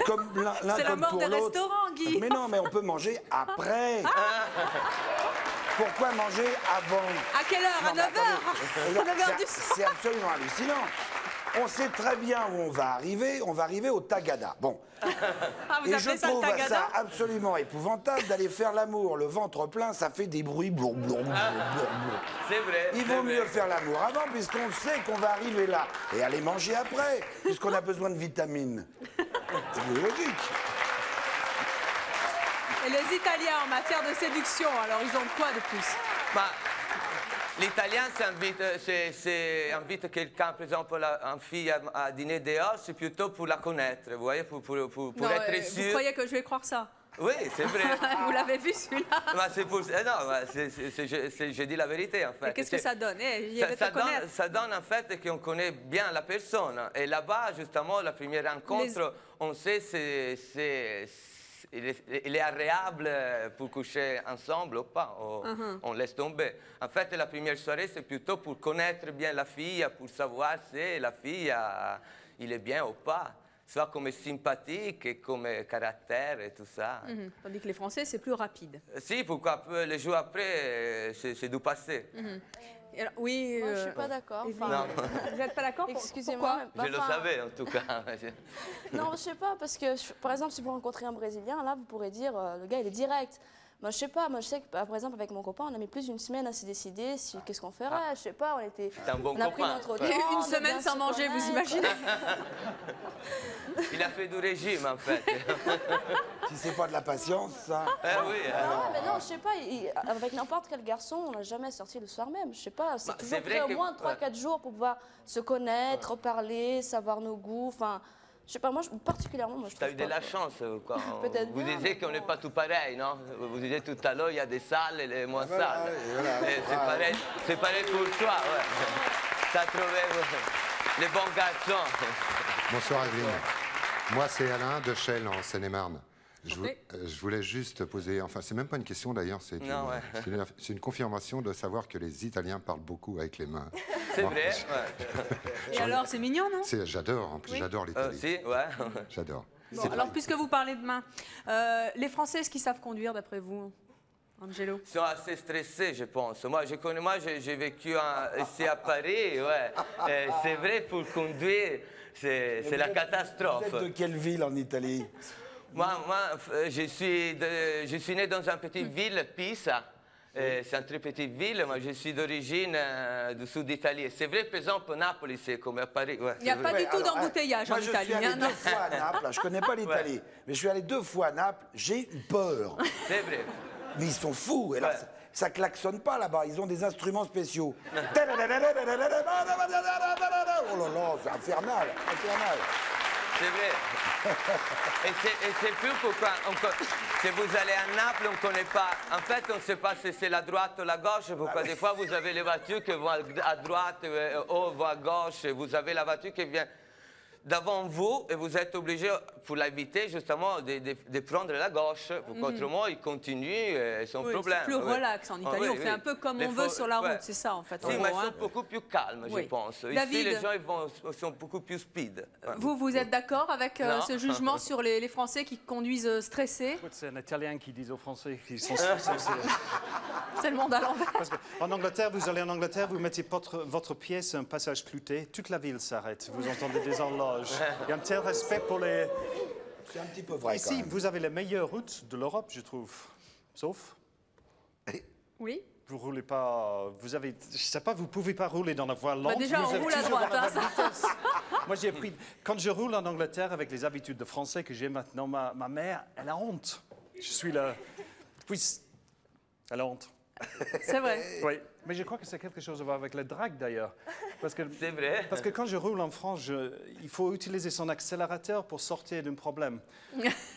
comme l'un comme pour l'autre... C'est la mort des restaurants, Guy. Mais non, mais on peut manger après. Pourquoi manger avant? À quelle heure? À 9h? 9h du soir? C'est absolument hallucinant. On sait très bien où on va arriver au tagada. Bon. Vous et appelez je ça le trouve tagada? ça absolument épouvantable d'aller faire l'amour, le ventre plein, ça fait des bruits. C'est vrai. Il vaut mieux faire l'amour avant, puisqu'on sait qu'on va arriver là. Et aller manger après, puisqu'on a besoin de vitamines. C'est logique. Et les Italiens, en matière de séduction, alors ils ont quoi de plus? L'italien, c'est invite quelqu'un, par exemple, une fille à dîner dehors, c'est plutôt pour la connaître, vous voyez, pour être sûr. Vous croyez que je vais croire ça? Oui, c'est vrai. Vous l'avez vu celui-là? C'est pour... Non, je dis la vérité, en fait. Qu'est-ce que ça donne? Ça donne, en fait, qu'on connaît bien la personne. Et là-bas, justement, la première rencontre, on sait il est agréable pour coucher ensemble ou pas, on laisse tomber. En fait, la première soirée, c'est plutôt pour connaître bien la fille, pour savoir si la fille, il est bien ou pas. Soit comme sympathique, comme caractère et tout ça. Tandis que les Français, c'est plus rapide. Si, pourquoi les jours après, c'est du passé. Alors, oui, moi, je ne suis pas d'accord. Enfin, vous n'êtes pas d'accord? Excusez-moi. Je le savais, en tout cas. Non, je ne sais pas, parce que, par exemple, si vous rencontrez un Brésilien, là, vous pourrez dire, le gars, il est direct. Moi, je sais pas, moi, je sais que, par exemple, avec mon copain, on a mis plus d'une semaine à se décider qu'est-ce qu'on ferait. Je sais pas, on était... C'est un bon on a pris copain. notre temps, une semaine sans manger, vous imaginez? Il a fait du régime, en fait. Si c'est pas de la patience, ça... Oui. Non, mais non, je sais pas, avec n'importe quel garçon, on n'a jamais sorti le soir même. Je sais pas, c'est toujours pris au moins 3-4 jours pour pouvoir se connaître, parler, savoir nos goûts, enfin... Je sais pas, moi, particulièrement, moi, je trouve. Tu as eu de la chance, quoi. Peut-être vous bien, disiez qu'on n'est pas tout pareil, non? Vous disiez tout à l'heure, il y a des salles et les moins Voilà, salles. voilà, c'est pareil pour toi, ouais. Tu as trouvé les bons garçons. Bonsoir, Evelyne. Moi, c'est Alain de Chelles, en Seine-et-Marne. Je voulais juste poser, enfin c'est même pas une question d'ailleurs, c'est une confirmation de savoir que les Italiens parlent beaucoup avec les mains. C'est vrai. Et alors, c'est mignon, non? J'adore, en plus j'adore l'Italie. J'adore. Bon, alors, puisque vous parlez de mains, les Français, est-ce qu'ils savent conduire d'après vous, Angelo? Ils sont assez stressés, je pense. Moi, j'ai vécu ici à Paris, c'est vrai, pour conduire, c'est la catastrophe. Vous êtes de quelle ville en Italie? Moi, je suis né dans une petite ville, Pisa. C'est une très petite ville, moi je suis d'origine du sud d'Italie. C'est vrai, par exemple, Napoli, c'est comme à Paris. Il n'y a pas du tout d'embouteillage en Italie. Je suis allé 2 fois à Naples, je ne connais pas l'Italie, mais je suis allé 2 fois à Naples, j'ai eu peur. C'est vrai. Mais ils sont fous, et là, ça klaxonne pas là-bas, ils ont des instruments spéciaux. Oh là là, c'est infernal, infernal. C'est vrai. Et c'est plus pourquoi, si vous allez à Naples, on ne connaît pas. En fait, on ne sait pas si c'est la droite ou la gauche. Pourquoi des fois, vous avez les voitures qui vont à droite ou vont à gauche. Et vous avez la voiture qui vient devant vous et vous êtes obligé, pour l'éviter, justement, de prendre la gauche. Autrement, il continue sans problème. C'est plus relax en Italie. On fait un peu comme on veut sur la route, c'est ça, en fait. Oui, mais ils sont beaucoup plus calmes, je pense. David, ici, les gens sont beaucoup plus speed. Vous êtes d'accord avec ce jugement sur les Français qui conduisent stressés? C'est un Italien qui dit aux Français qu'ils sont stressés. C'est le monde à l'envers. En Angleterre, vous allez en Angleterre, vous mettez votre pied sur un passage clouté, toute la ville s'arrête. Vous entendez des horloges. Il y a un tel respect pour les... C'est un petit peu vrai. Ici, vous avez les meilleures routes de l'Europe, je trouve. Sauf... Oui. Vous roulez pas... Vous avez... Je sais pas, vous pouvez pas rouler dans la voie lente. Déjà, on roule à droite. Moi, j'ai appris... Quand je roule en Angleterre avec les habitudes de français que j'ai maintenant, ma mère, elle a honte. Je suis là... Puis... Elle a honte. C'est vrai. Oui, mais je crois que c'est quelque chose à voir avec le drag d'ailleurs. C'est vrai. Parce que quand je roule en France, il faut utiliser son accélérateur pour sortir d'un problème.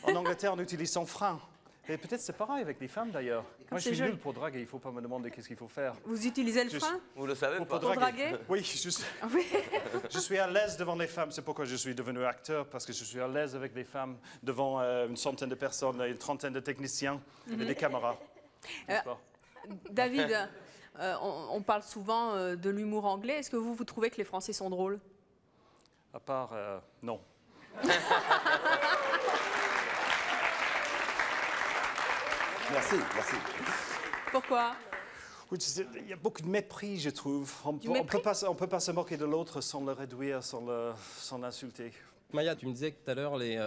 En Angleterre, on utilise son frein. Et peut-être c'est pareil avec les femmes d'ailleurs. Moi, je suis nul pour draguer, il ne faut pas me demander qu'est-ce qu'il faut faire. Vous utilisez le frein? Vous le savez pour draguer? Oui, je suis à l'aise devant les femmes. C'est pourquoi je suis devenu acteur, parce que je suis à l'aise avec les femmes devant une centaine de personnes, une trentaine de techniciens et des caméras. David, on parle souvent de l'humour anglais. Est-ce que vous trouvez que les Français sont drôles? À part, non. Merci, merci. Pourquoi? Il y a beaucoup de mépris, je trouve. On ne peut pas se moquer de l'autre sans le réduire, sans l'insulter. Maya, tu me disais que tout à l'heure, les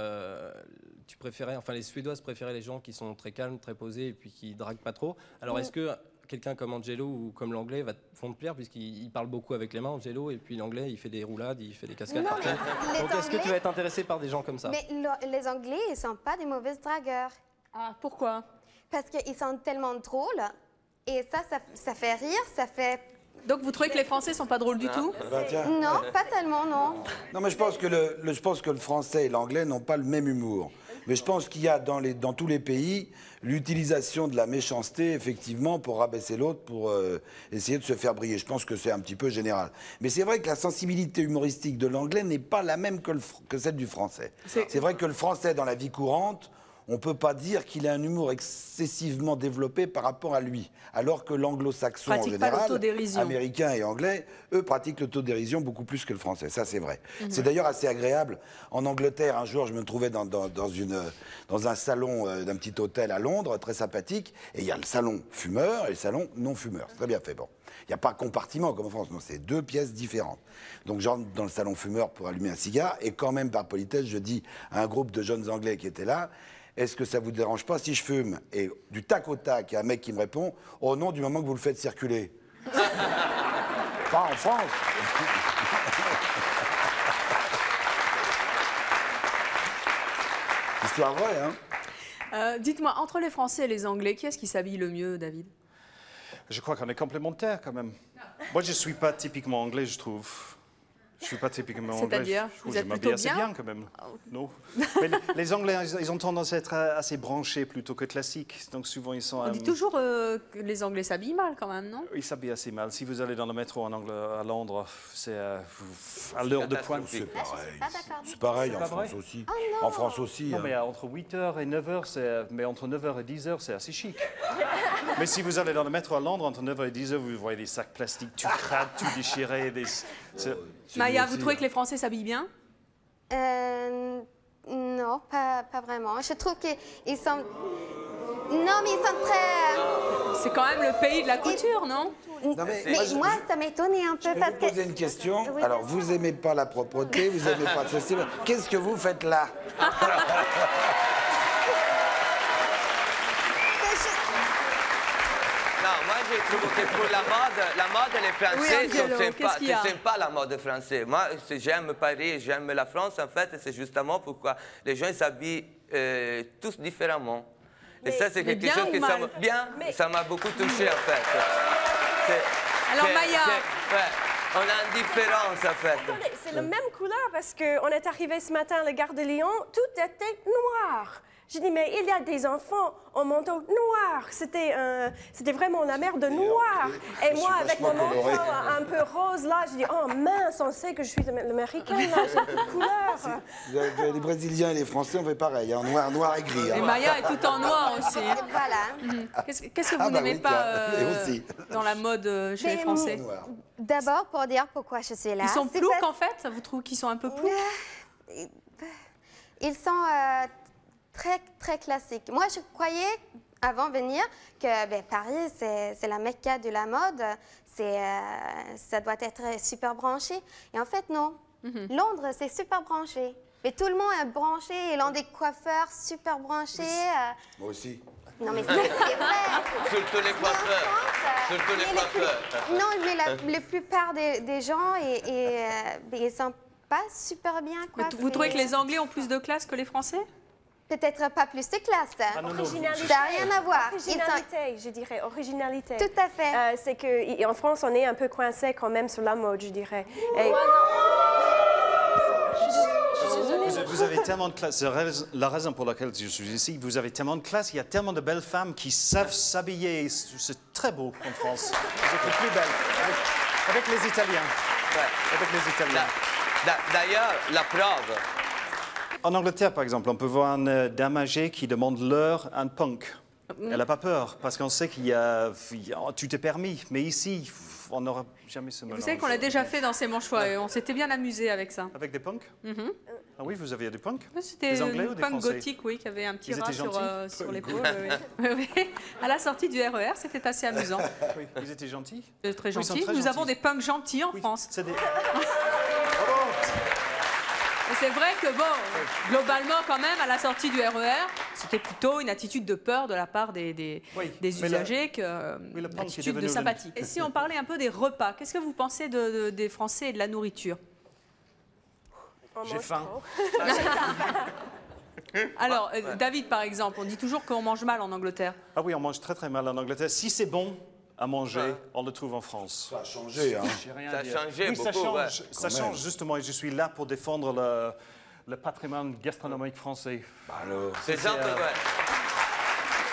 Suédoises préféraient les gens qui sont très calmes, très posés et puis qui draguent pas trop. Alors, est-ce que quelqu'un comme Angelo ou comme l'anglais vont te plaire, puisqu'il parle beaucoup avec les mains, Angelo, et puis l'anglais, il fait des roulades, il fait des cascades partout. Donc, est-ce que tu vas être intéressé par des gens comme ça? Mais les Anglais, ils ne sont pas des mauvais dragueurs. Ah, pourquoi? Parce qu'ils sont tellement drôles, et ça fait rire, ça fait... Donc vous trouvez que les Français sont pas drôles du tout? Non, pas tellement, non. Non, mais je pense que le français et l'anglais n'ont pas le même humour. Mais je pense qu'il y a dans tous les pays l'utilisation de la méchanceté, effectivement, pour rabaisser l'autre, pour essayer de se faire briller. Je pense que c'est un petit peu général. Mais c'est vrai que la sensibilité humoristique de l'anglais n'est pas la même que celle du français. C'est vrai que le français, dans la vie courante, on ne peut pas dire qu'il a un humour excessivement développé par rapport à lui. Alors que l'anglo-saxon en général, américain et anglais, eux pratiquent l'autodérision beaucoup plus que le français. Ça, c'est vrai. C'est d'ailleurs assez agréable. En Angleterre, un jour, je me trouvais dans un salon d'un petit hôtel à Londres, très sympathique. Et il y a le salon fumeur et le salon non-fumeur. C'est très bien fait. Bon. Il n'y a pas compartiment comme en France. Non, c'est 2 pièces différentes. Donc, j'entre dans le salon fumeur pour allumer un cigare. Et quand même, par politesse, je dis à un groupe de jeunes Anglais qui étaient là, est-ce que ça vous dérange pas si je fume? Et du tac au tac, il y a un mec qui me répond, oh non, du moment que vous le faites circuler. Pas en France. Histoire vraie, hein? Dites-moi, entre les Français et les Anglais, qui est-ce qui s'habille le mieux, David? Je crois qu'on est complémentaires quand même. Moi, je ne suis pas typiquement anglais, je trouve. Je ne suis pas typiquement anglais. C'est-à-dire, vous êtes plutôt assez bien quand même. Non. Mais les Anglais, ils ont tendance à être assez branchés plutôt que classiques. Donc souvent, ils sont... On dit toujours que les Anglais s'habillent mal quand même, non? Ils s'habillent assez mal. Si vous allez dans le métro à Londres, c'est à l'heure de pointe. C'est pareil. C'est pareil en France aussi. En France aussi. Non, mais entre 8h et 9h, mais entre 9h et 10h, c'est assez chic. Mais si vous allez dans le métro à Londres, entre 9h et 10h, vous voyez des sacs plastiques tout crades, tout déchirés. Maya, vous trouvez que les Français s'habillent bien? Non, pas vraiment. Je trouve qu'ils sont... Non, mais ils sont très... C'est quand même le pays de la couture, non? Non, mais moi, ça m'étonnait un peu je parce vais vous poser une question. Oui, alors, vous n'aimez pas la propreté, vous n'aimez pas ceci. Qu'est-ce que vous faites là? Non, moi je trouve que pour la mode les Français sont sympas, la mode française. Moi, j'aime Paris, j'aime la France, en fait, c'est justement pourquoi les gens s'habillent tous différemment. Et ça, c'est quelque chose que ça m'a beaucoup touché, en fait. Alors, Maya... on a une différence, en fait. C'est la même couleur parce qu'on est arrivé ce matin à la gare de Lyon, tout était noir. J'ai dit, mais il y a des enfants en manteau noir. C'était vraiment la mer de noir. Et moi, avec mon manteau un peu rose, là, j'ai dit, oh mince, on sait que je suis l'américaine, là, j'ai une couleur. Les Brésiliens et les Français, on fait pareil, en noir et gris. Et Maya est tout en noir aussi. Voilà. Qu'est-ce que vous n'aimez pas dans la mode chez les Français? D'abord, pour dire pourquoi je suis là. Ils sont ploucs, en fait? Vous trouvez qu'ils sont un peu ploucs? Ils sont... très, très classique. Moi, je croyais, avant de venir, que Paris, c'est la Mecca de la mode. Ça doit être super branché. Et en fait, non. Londres, c'est super branché. Mais tout le monde est branché. Ils ont des coiffeurs super branchés. Moi aussi. Non, mais c'est vrai. Surtout les coiffeurs. Surtout les coiffeurs. Non, mais la plupart des gens, ils sont pas super bien coiffés. Vous trouvez que les Anglais ont plus de classe que les Français? Peut-être pas plus de classe. Originalité. Ça n'a rien à voir. Originalité, je dirais. Originalité. Tout à fait. C'est qu'en France, on est un peu coincé quand même sur la mode, je dirais. Et... Vous avez tellement de classe. C'est la raison pour laquelle je suis ici. Vous avez tellement de classe. Il y a tellement de belles femmes qui savent s'habiller. C'est très beau en France. Vous êtes les plus belles. Avec les Italiens. Avec les Italiens. D'ailleurs, la preuve. En Angleterre, par exemple, on peut voir une dame âgée qui demande l'heure à un punk. Elle n'a pas peur, parce qu'on sait tout est permis. Mais ici, on n'aura jamais ce mélange. Vous savez qu'on l'a déjà fait dans ces manchois et on s'était bien amusé avec ça. Avec des punks? Ah oui, vous aviez des punks? C'était des Anglais ou des punk Français? gothique, oui, qui avait un petit Ils rat sur l'épaule. Oui. À la sortie du RER, c'était assez amusant. Oui, ils étaient gentils? Très gentils. Nous avons des punks gentils en France. Et c'est vrai que, globalement, quand même, à la sortie du RER, c'était plutôt une attitude de peur de la part des usagers qu'une attitude de sympathie. Et si on parlait un peu des repas, qu'est-ce que vous pensez des Français et de la nourriture? J'ai faim. Alors, David, par exemple, on dit toujours qu'on mange mal en Angleterre. Ah oui, on mange très très mal en Angleterre. Si c'est bon à manger, on le trouve en France. Ça a changé, hein. Ça a changé beaucoup. Ça ouais. change, justement, et je suis là pour défendre le patrimoine gastronomique français. C'est ça,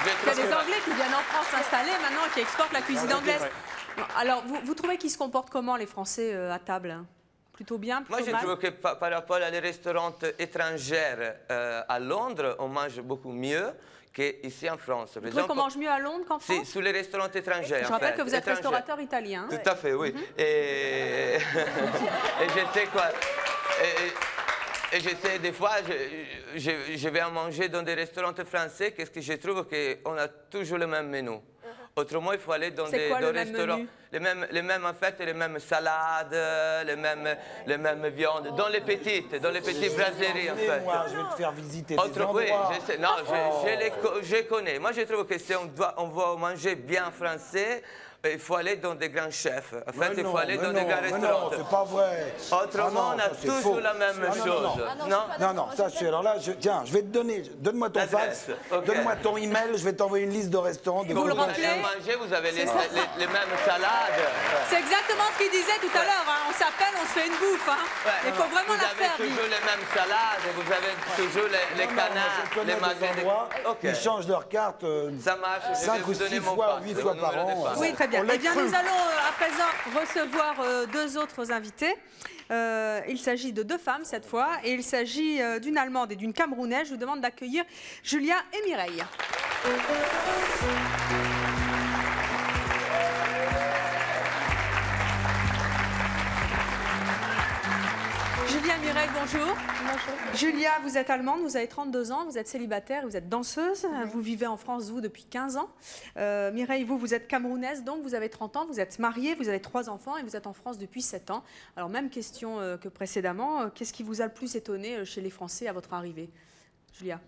Il y a des Anglais qui viennent en France s'installer maintenant, qui exportent la cuisine anglaise. Alors, vous trouvez qu'ils se comportent comment, les Français, à table? Plutôt bien, plutôt mal? Moi, je trouve que par rapport à les restaurants étrangers à Londres, on mange beaucoup mieux qu'ici en France. Vous trouvez qu'on mange mieux à Londres qu'en France? Sur les restaurants étrangers. Je rappelle que vous êtes restaurateur italien. Tout à fait, oui. Et je sais quoi. Et je sais, des fois, je vais en manger dans des restaurants français, qu'est-ce que je trouve qu'on a toujours le même menu. Autrement, il faut aller dans des restaurants. Les mêmes, en fait, les mêmes salades, les mêmes viandes, dans les petites brasseries, en fait. Moi, je vais te faire visiter des endroits. Oui, je sais. Non, je connais. Moi, je trouve que si on va manger bien français, il faut aller dans des grands chefs. En fait, il faut aller dans des grands restaurants. Non, c'est pas vrai. Autrement, on a toujours la même chose. Non, ça c'est... Alors là, tiens, je vais te donner... Donne-moi ton fax, donne-moi ton email, je vais t'envoyer une liste de restaurants. Vous le rappelez, manger, vous avez les mêmes salades. C'est exactement ce qu'il disait tout à l'heure. On s'appelle, on se fait une bouffe. Il faut vraiment la faire. Vous avez toujours les mêmes salades, vous avez toujours les canards, les magasins. Ils changent leur carte 5 ou 6 fois, 8 fois par an. Oui, très bien. Eh bien, nous allons à présent recevoir deux autres invités. Il s'agit de deux femmes cette fois, et il s'agit d'une Allemande et d'une Camerounaise. Je vous demande d'accueillir Julia et Mireille. Julia, Mireille, bonjour. Bonjour. Julia, vous êtes allemande, vous avez 32 ans, vous êtes célibataire, vous êtes danseuse, vous vivez en France, vous, depuis 15 ans. Mireille, vous êtes camerounaise, donc vous avez 30 ans, vous êtes mariée, vous avez 3 enfants et vous êtes en France depuis 7 ans. Alors, même question que précédemment, qu'est-ce qui vous a le plus étonné chez les Français à votre arrivée? Julia?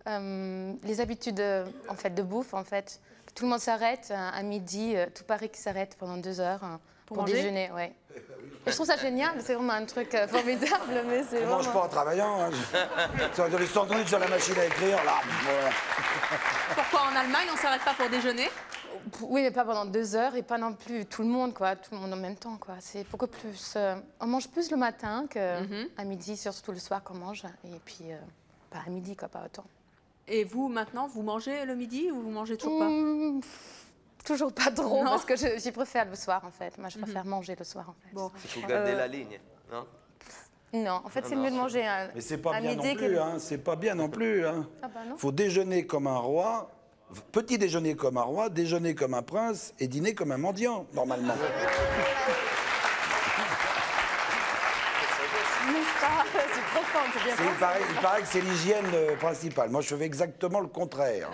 Les habitudes en fait, de bouffe, en fait. Tout le monde s'arrête à midi, tout Paris qui s'arrête pendant 2 heures pour déjeuner. Ouais. Et je trouve ça génial, c'est vraiment un truc formidable. Mais on ne mange pas en travaillant. Hein. J'avais 100 minutes sur la machine à écrire, là. Voilà. Pourquoi en Allemagne, on ne s'arrête pas pour déjeuner? Oui, mais pas pendant 2 heures et pas non plus tout le monde, quoi. Tout le monde en même temps, quoi. C'est beaucoup plus... on mange plus le matin qu'à midi, surtout le soir qu'on mange. Et puis, pas à midi, quoi, pas autant. Et vous, maintenant, vous mangez le midi ou vous mangez toujours pas? Toujours pas trop, parce que j'y préfère le soir, en fait. Moi, je préfère manger le soir, en fait. Bon. Il faut garder la ligne, non? Non, en fait, c'est mieux de manger mais c'est pas bien non plus, hein. C'est pas bien non plus, hein. Ah bah non. Faut déjeuner comme un roi, petit déjeuner comme un roi, déjeuner comme un prince et dîner comme un mendiant, normalement. C'est trop fort, c'est bien. Il paraît que c'est l'hygiène principale. Moi, je fais exactement le contraire.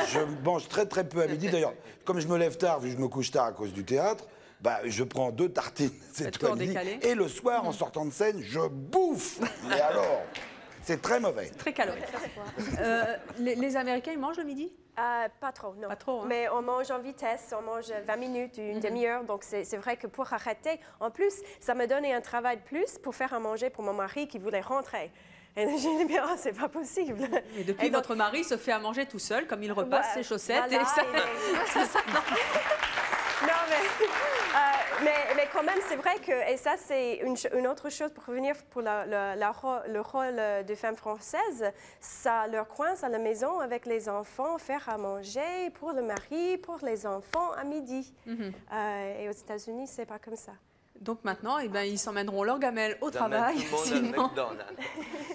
Je mange très très peu à midi. D'ailleurs, comme je me lève tard, vu que je me couche tard à cause du théâtre, bah, je prends 2 tartines, c'est tout à midi. Et le soir, en sortant de scène, je bouffe. Mais alors, c'est très mauvais. Très calorique. Les Américains, ils mangent le midi? Pas trop, non. Pas trop, hein. Mais on mange en vitesse, on mange 20 minutes, une demi-heure. Donc, c'est vrai que pour arrêter, en plus, ça me donnait un travail de plus pour faire à manger pour mon mari qui voulait rentrer. Et j'ai dit, bien, c'est pas possible. Et depuis, votre mari se fait à manger tout seul, comme il repasse ses chaussettes. Voilà, et ça... Non, mais quand même, c'est vrai que, et ça, c'est une autre chose pour revenir pour le rôle de femme française, ça leur coince à la maison avec les enfants, faire à manger pour le mari, pour les enfants à midi. Et aux États-Unis, c'est pas comme ça. Donc maintenant, eh ben, ils s'emmèneront leur gamelle au travail. Sinon...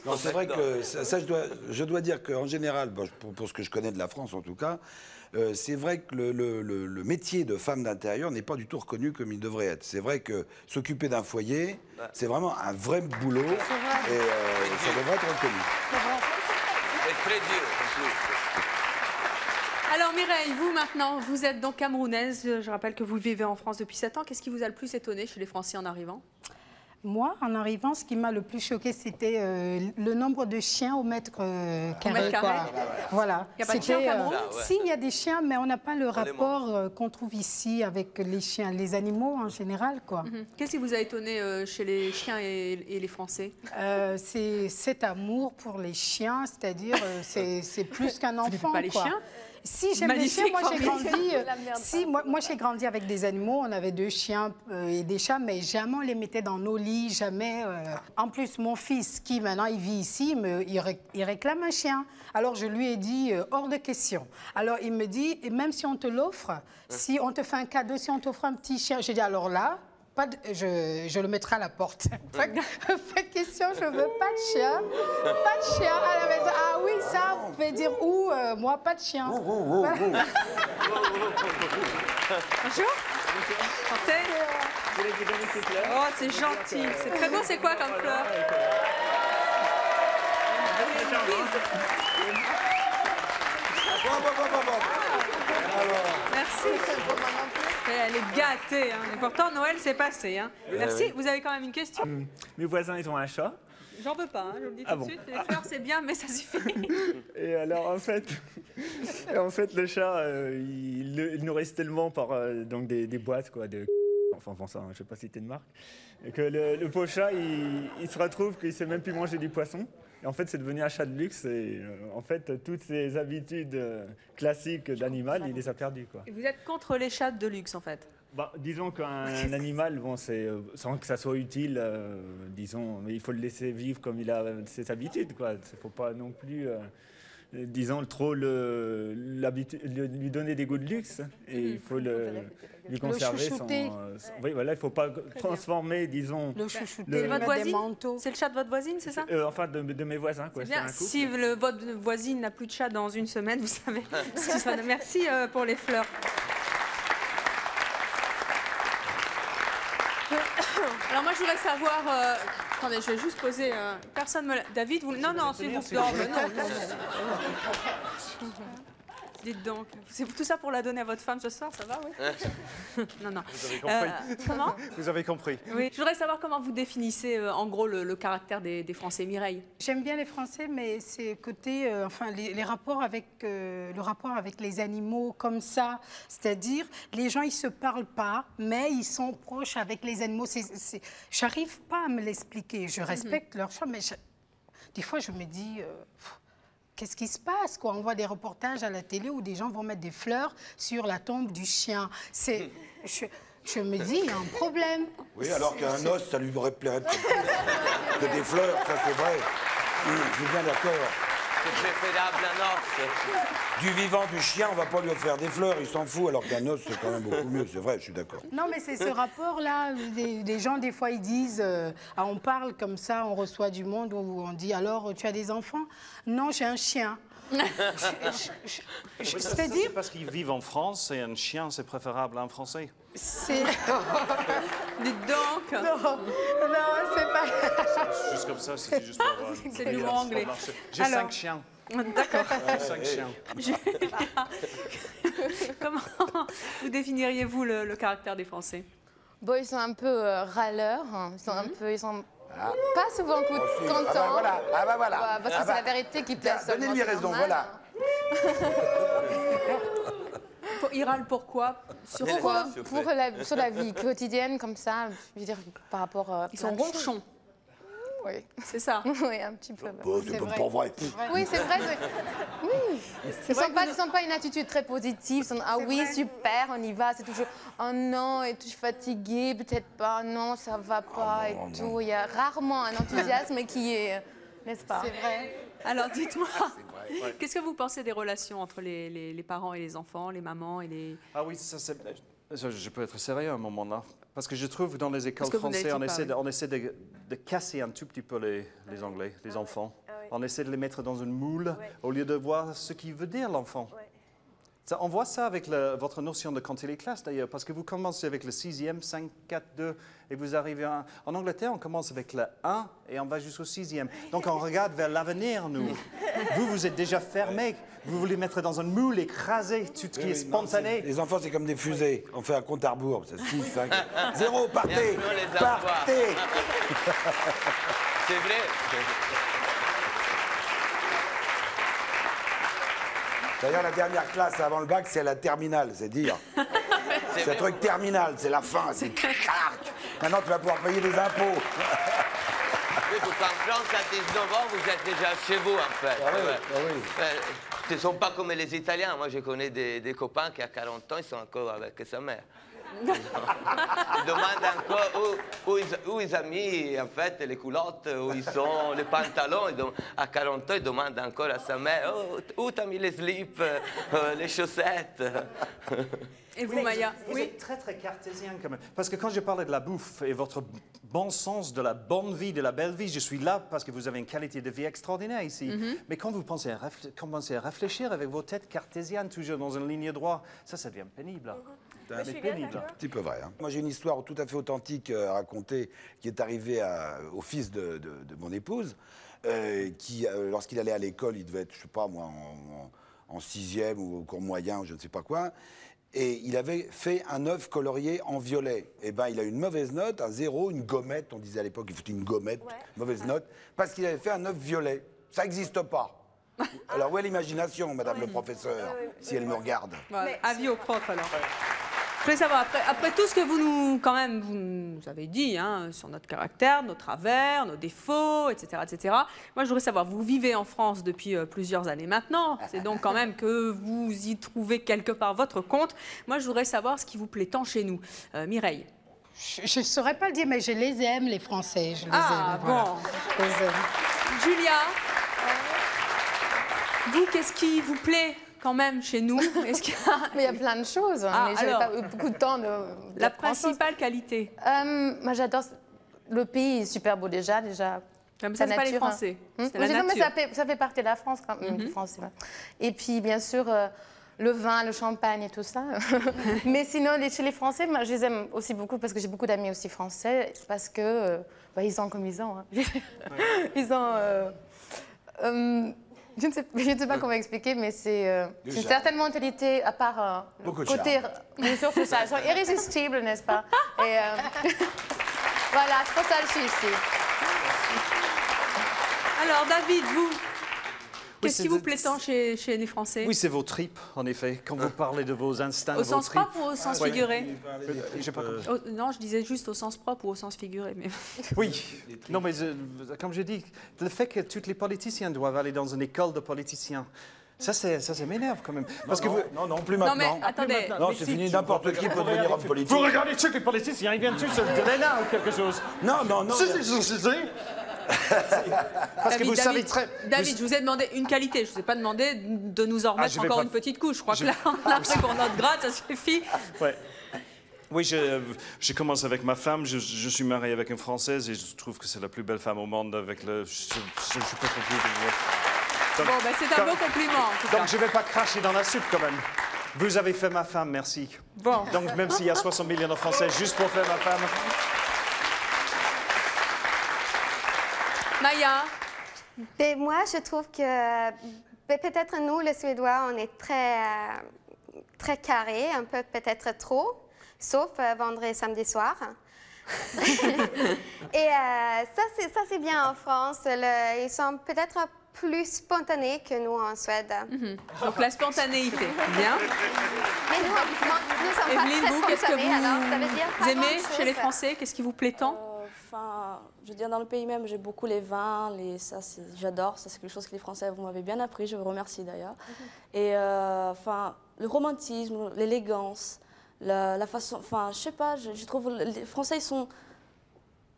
Non, c'est vrai que ça je dois dire qu'en général, pour ce que je connais de la France en tout cas, c'est vrai que le métier de femme d'intérieur n'est pas du tout reconnu comme il devrait être. C'est vrai que s'occuper d'un foyer, c'est vraiment un vrai boulot et ça devrait être reconnu. C'est très dur en plus. Alors Mireille, vous maintenant, vous êtes donc camerounaise. Je rappelle que vous vivez en France depuis 7 ans. Qu'est-ce qui vous a le plus étonné chez les Français en arrivant? Moi, en arrivant, ce qui m'a le plus choqué, c'était le nombre de chiens au mètre carré. Voilà. Il n'y a pas de chiens au Cameroun? Si, il y a des chiens, mais on n'a pas le rapport qu'on trouve ici avec les chiens, les animaux en général, quoi. Qu'est-ce qui vous a étonné chez les chiens et les Français? C'est cet amour pour les chiens, c'est-à-dire c'est plus qu'un enfant. Tu n'aimes pas les chiens? Si, j'aime les chiens. Moi, j'ai grandi avec des animaux. On avait 2 chiens et des chats, mais jamais on les mettait dans nos lits, jamais. En plus, mon fils, qui maintenant, il vit ici, il réclame un chien. Alors, je lui ai dit, hors de question. Alors, il me dit, et même si on te l'offre, si on te fait un cadeau, si on t'offre un petit chien, j'ai dit, alors là, je le mettrai à la porte. Pas de question, je veux pas de chien. Pas de chien à la maison. Ah oui, ça, vous pouvez dire où moi, pas de chien. Bonjour. Santé. Oh, c'est gentil. C'est très beau, c'est quoi comme fleur? Merci. Elle est gâtée. Hein. Et pourtant, Noël s'est passé. Hein. Merci. Vous avez quand même une question? Mes voisins, ils ont un chat. J'en veux pas, hein, je vous le dis tout de suite. Les fleurs, c'est bien, mais ça suffit. Et alors, en fait, le chat, il nourrisse tellement par donc des boîtes, quoi, enfin, bon, ça, je ne vais pas citer de marque, et que le pauvre chat, il se retrouve qu'il ne sait même plus manger du poisson. Et en fait, c'est devenu un chat de luxe. Et en fait, toutes ses habitudes classiques d'animal, il les a perdues, quoi. Et vous êtes contre les chats de luxe, en fait? Bah, disons qu'un animal, bon, sans que ça soit utile, disons, mais il faut le laisser vivre comme il a ses habitudes, quoi. Il ne faut pas non plus, disons, trop lui donner des goûts de luxe. Et il faut lui conserver son... oui, voilà, il ne faut pas transformer, disons... Le chouchouter, c'est votre voisine? des manteaux. C'est le chat de votre voisine, c'est ça? Enfin, de mes voisins, quoi. Bien. Si votre voisine n'a plus de chat dans une semaine, vous savez ce qui se passe. Merci pour les fleurs. Alors moi, je voudrais savoir... attendez, je vais juste poser... personne me l'a... David, vous... Non, non, c'est vous. Non. Dites donc, c'est tout ça pour la donner à votre femme ce soir, ça va, oui? Non, non. Vous avez compris. Comment? Vous avez compris. Oui. Je voudrais savoir comment vous définissez, en gros, le caractère des Français. Mireille? J'aime bien les Français, mais c'est côté, enfin, les rapports avec, le rapport avec les animaux comme ça. C'est-à-dire, les gens, ils se parlent pas, mais ils sont proches avec les animaux. J'arrive pas à me l'expliquer. Je respecte leur choix, mais des fois, je me dis... qu'est-ce qui se passe, quoi? On voit des reportages à la télé où des gens vont mettre des fleurs sur la tombe du chien. Je me dis, il y a un problème. Oui, alors qu'un os, ça lui plairait peut-être que des fleurs, ça c'est vrai. Je suis bien d'accord. C'est préférable un os. Du vivant du chien, on va pas lui offrir des fleurs, il s'en fout, alors qu'un os, c'est quand même beaucoup mieux, c'est vrai, je suis d'accord. Non, mais c'est ce rapport-là. Des gens, des fois, ils disent, on parle comme ça, on reçoit du monde, où on dit, alors, tu as des enfants? Non, j'ai un chien. C'est-à-dire parce qu'ils vivent en France et un chien, c'est préférable à un Français. C'est... Dites donc. Non, c'est pas... C'est juste comme ça, c'était juste pour avoir... C'est du mot anglais. J'ai 5 chiens. D'accord. 5 chiens. Comment vous définiriez, vous, le caractère des Français? Bon, ils sont un peu râleurs. Hein. Ils sont pas souvent contents. Ah bah voilà. Parce que c'est la vérité qui plaît seulement. Donnez-lui raison, voilà. Ils râlent pourquoi? Sur la vie quotidienne, comme ça, je veux dire, par rapport... Ils sont ronchons. Oui. C'est ça? Oui, un petit peu. C'est pas vrai. Oui, c'est vrai. Oui. Ils ne sont pas une attitude très positive. Ils sont, ah oui, super, on y va. C'est toujours, oh non, et je suis fatiguée, peut-être pas, non, ça va pas et tout. Il y a rarement un enthousiasme qui est, n'est-ce pas? C'est vrai. Alors, dites-moi, qu'est-ce que vous pensez des relations entre les parents et les enfants, les mamans et les... Ah oui, je peux être sérieux à un moment là. Parce que je trouve que dans les écoles françaises, on essaie de casser un tout petit peu les Anglais, les enfants. Ah oui. On essaie de les mettre dans un moule au lieu de voir ce qu'il veut dire l'enfant. On voit ça avec votre notion de compter les classes d'ailleurs, parce que vous commencez avec le 6e, 5, 4, 2, et vous arrivez à... En Angleterre, on commence avec le 1 et on va jusqu'au 6e. Donc on regarde vers l'avenir, nous. Vous êtes déjà fermé. Vous voulez mettre dans un moule, écraser tout ce qui est spontané. Les enfants, c'est comme des fusées. On fait un compte à rebours. 6, 5, 0, partez! Partez! C'est vrai. D'ailleurs, la dernière classe avant le bac, c'est la terminale, c'est dire. C'est un truc terminal, c'est la fin, c'est clac. Maintenant, tu vas pouvoir payer des impôts. Oui, parce qu'en France, à 19 ans, vous êtes déjà chez vous, en fait. Ah oui. Ce ne sont pas comme les Italiens. Moi, je connais des copains qui, à 40 ans, ils sont encore avec sa mère. Ils demandent encore où ils ont mis, en fait, les culottes, où ils sont les pantalons. À 40 ans, ils demandent encore à sa mère où tu as mis les slips, les chaussettes. Et vous, Maya? Vous êtes très, très cartésien quand même. Parce que quand je parlais de la bouffe et votre bon sens de la bonne vie, de la belle vie, je suis là parce que vous avez une qualité de vie extraordinaire ici. Mais quand vous commencez à réfléchir avec vos têtes cartésiennes, toujours dans une ligne droite, ça devient pénible. C'est pénible. Un petit peu vrai. Hein. Moi, j'ai une histoire tout à fait authentique à raconter qui est arrivée au fils de mon épouse, qui, lorsqu'il allait à l'école, il devait être, je sais pas moi, en 6e ou au cours moyen, je ne sais pas quoi. et il avait fait un œuf colorié en violet. Eh ben, il a eu une mauvaise note, un 0, une gommette, on disait à l'époque, il foutait une gommette, mauvaise note, parce qu'il avait fait un œuf violet. Ça n'existe pas. Alors, où est l'imagination, madame le professeur, si elle me regarde? Voilà. Avis au prof, alors. Je voulais savoir, après tout ce que vous nous avez dit hein, sur notre caractère, nos travers, nos défauts, etc., etc., moi, je voudrais savoir, vous vivez en France depuis plusieurs années maintenant, c'est donc quand même que vous y trouvez quelque part votre compte. Moi, je voudrais savoir ce qui vous plaît tant chez nous. Mireille. Je ne saurais pas le dire, mais je les aime, les Français. Je les aime. Bon. Voilà. Je les aime. Julia, vous, qu'est-ce qui vous plaît quand même chez nous? Mais il y a plein de choses, mais je n'ai pas eu beaucoup de temps de la principale qualité. Moi, j'adore le pays, est super beau déjà. Mais ça, la c'est pas nature, les Français. Hein. C'est la nature. Mais ça fait partie de la France quand même. Et puis, bien sûr, le vin, le champagne et tout ça. Mais sinon, chez les Français, moi, je les aime aussi beaucoup parce que j'ai beaucoup d'amis aussi français, parce que ils sont comme ils sont. Hein. Ils ont... je ne sais pas comment expliquer, mais c'est une certaine mentalité, à part le côté... Bien sûr, c'est ça. Ils sont irrésistibles, n'est-ce pas? Et voilà, c'est pour ça que je suis ici. Alors, David, vous, qu'est-ce qui vous plaît tant chez les Français? Oui, c'est vos tripes, en effet. Quand vous parlez de vos instincts, au sens propre ou au sens figuré? J'ai pas compris. Non, je disais juste au sens propre ou au sens figuré. Mais... Oui, non, mais comme je dis, le fait que tous les politiciens doivent aller dans une école de politiciens, ça m'énerve quand même. Parce que non, plus maintenant. Non, mais attendez. Non, c'est fini, n'importe qui peut devenir homme politique. Vous regardez tous les politiciens, ils viennent tous de l'ENA ou quelque chose. Non. Parce que vous savez très... David, je vous ai demandé une qualité. Je ne vous ai pas demandé de nous en remettre encore une petite couche. Je crois que là, on a pris pour notre grade, ça suffit. Ouais. Oui, je commence avec ma femme. Je suis marié avec une Française et je trouve que c'est la plus belle femme au monde avec le... Je suis pas confus. Bon, ben, c'est un beau compliment, en tout cas. Donc, je ne vais pas cracher dans la soupe, quand même. Vous avez fait ma femme, merci. Bon. Donc, même s'il y a 60 millions de Français, juste pour faire ma femme... Maya? Ben, moi, je trouve que peut-être nous, les Suédois, on est très carrés, un peu peut-être trop, sauf vendredi et samedi soir. Et ça, c'est bien en France. Ils sont peut-être plus spontanés que nous en Suède. Donc la spontanéité, bien. Mais nous sommes Evelyne, pas vous, très qu'est-ce que spontanés, alors ça veut dire vous aimez chez les Français? Qu'est-ce qui vous plaît tant? Enfin, je veux dire, dans le pays même, j'ai beaucoup les vins, j'adore, ça c'est quelque chose que les Français, vous m'avez bien appris, je vous remercie d'ailleurs. Et enfin, le romantisme, l'élégance, la façon, enfin, je sais pas, je trouve les Français, ils sont...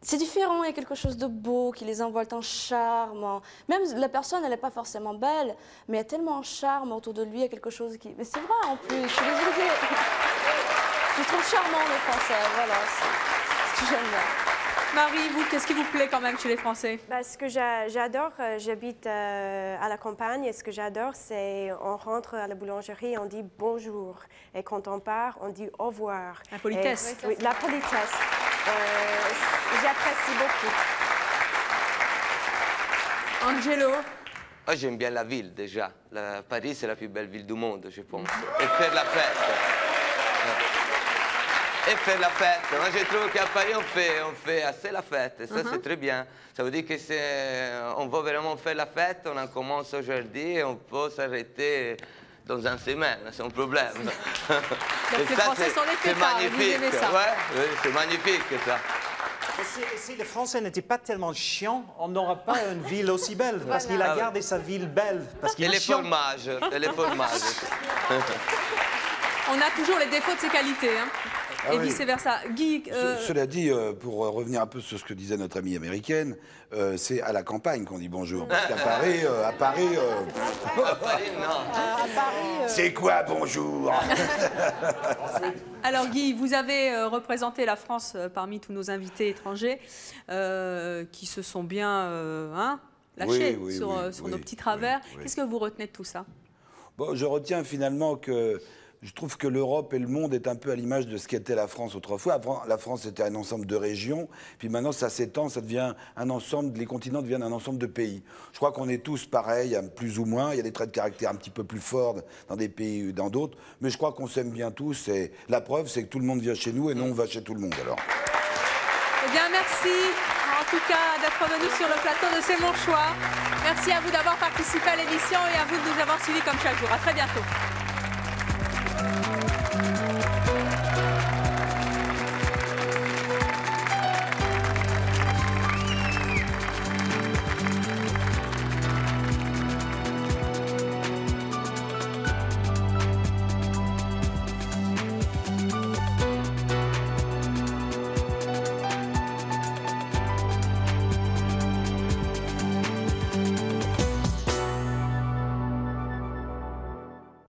C'est différent, il y a quelque chose de beau qui les envoie en charme. Même la personne, elle n'est pas forcément belle, mais il y a tellement un charme autour de lui, il y a quelque chose qui... Mais c'est vrai en plus, je suis désolée. Je trouve charmant les Français, voilà, c'est ce que j'aime bien. Marie, vous, qu'est-ce qui vous plaît quand même chez les Français? Ce que j'adore, j'habite à la campagne, et ce que j'adore, c'est on rentre à la boulangerie, on dit bonjour. Et quand on part, on dit au revoir. La politesse. Oui, la politesse. J'apprécie beaucoup. Angelo? J'aime bien la ville déjà. Paris, c'est la plus belle ville du monde, je pense. Et faire la fête. Et faire la fête. Moi, je trouve qu'à Paris, on fait assez la fête. Et ça, c'est très bien. Ça veut dire qu'on veut vraiment faire la fête. On en commence aujourd'hui et on peut s'arrêter dans une semaine. C'est un problème. Donc les Français sont les fêtards. C'est magnifique. Oui, c'est magnifique, ça. Si les Français n'étaient pas tellement chiants, on n'aurait pas une ville aussi belle. Parce qu'il a gardé sa ville belle. Parce qu'il et les fromages. Et les fromages. On a toujours les défauts de ses qualités. Hein. Et vice-versa. Guy... Cela dit, pour revenir un peu sur ce que disait notre amie américaine, c'est à la campagne qu'on dit bonjour. Parce qu'à Paris... c'est quoi bonjour? Alors Guy, vous avez représenté la France parmi tous nos invités étrangers qui se sont bien lâchés sur nos petits travers. Qu'est-ce que vous retenez de tout ça? Bon, je retiens finalement que Je trouve que l'Europe et le monde est un peu à l'image de ce qu'était la France autrefois. Avant, la France était un ensemble de régions, puis maintenant ça s'étend, ça devient un ensemble, les continents deviennent un ensemble de pays. Je crois qu'on est tous pareils, plus ou moins. Il y a des traits de caractère un petit peu plus forts dans des pays ou dans d'autres, mais je crois qu'on s'aime bien tous. Et la preuve, c'est que tout le monde vient chez nous et nous, on va chez tout le monde. Alors. Eh bien, merci en tout cas d'être venu sur le plateau de C'est mon choix. Merci à vous d'avoir participé à l'émission et à vous de nous avoir suivis comme chaque jour. À très bientôt.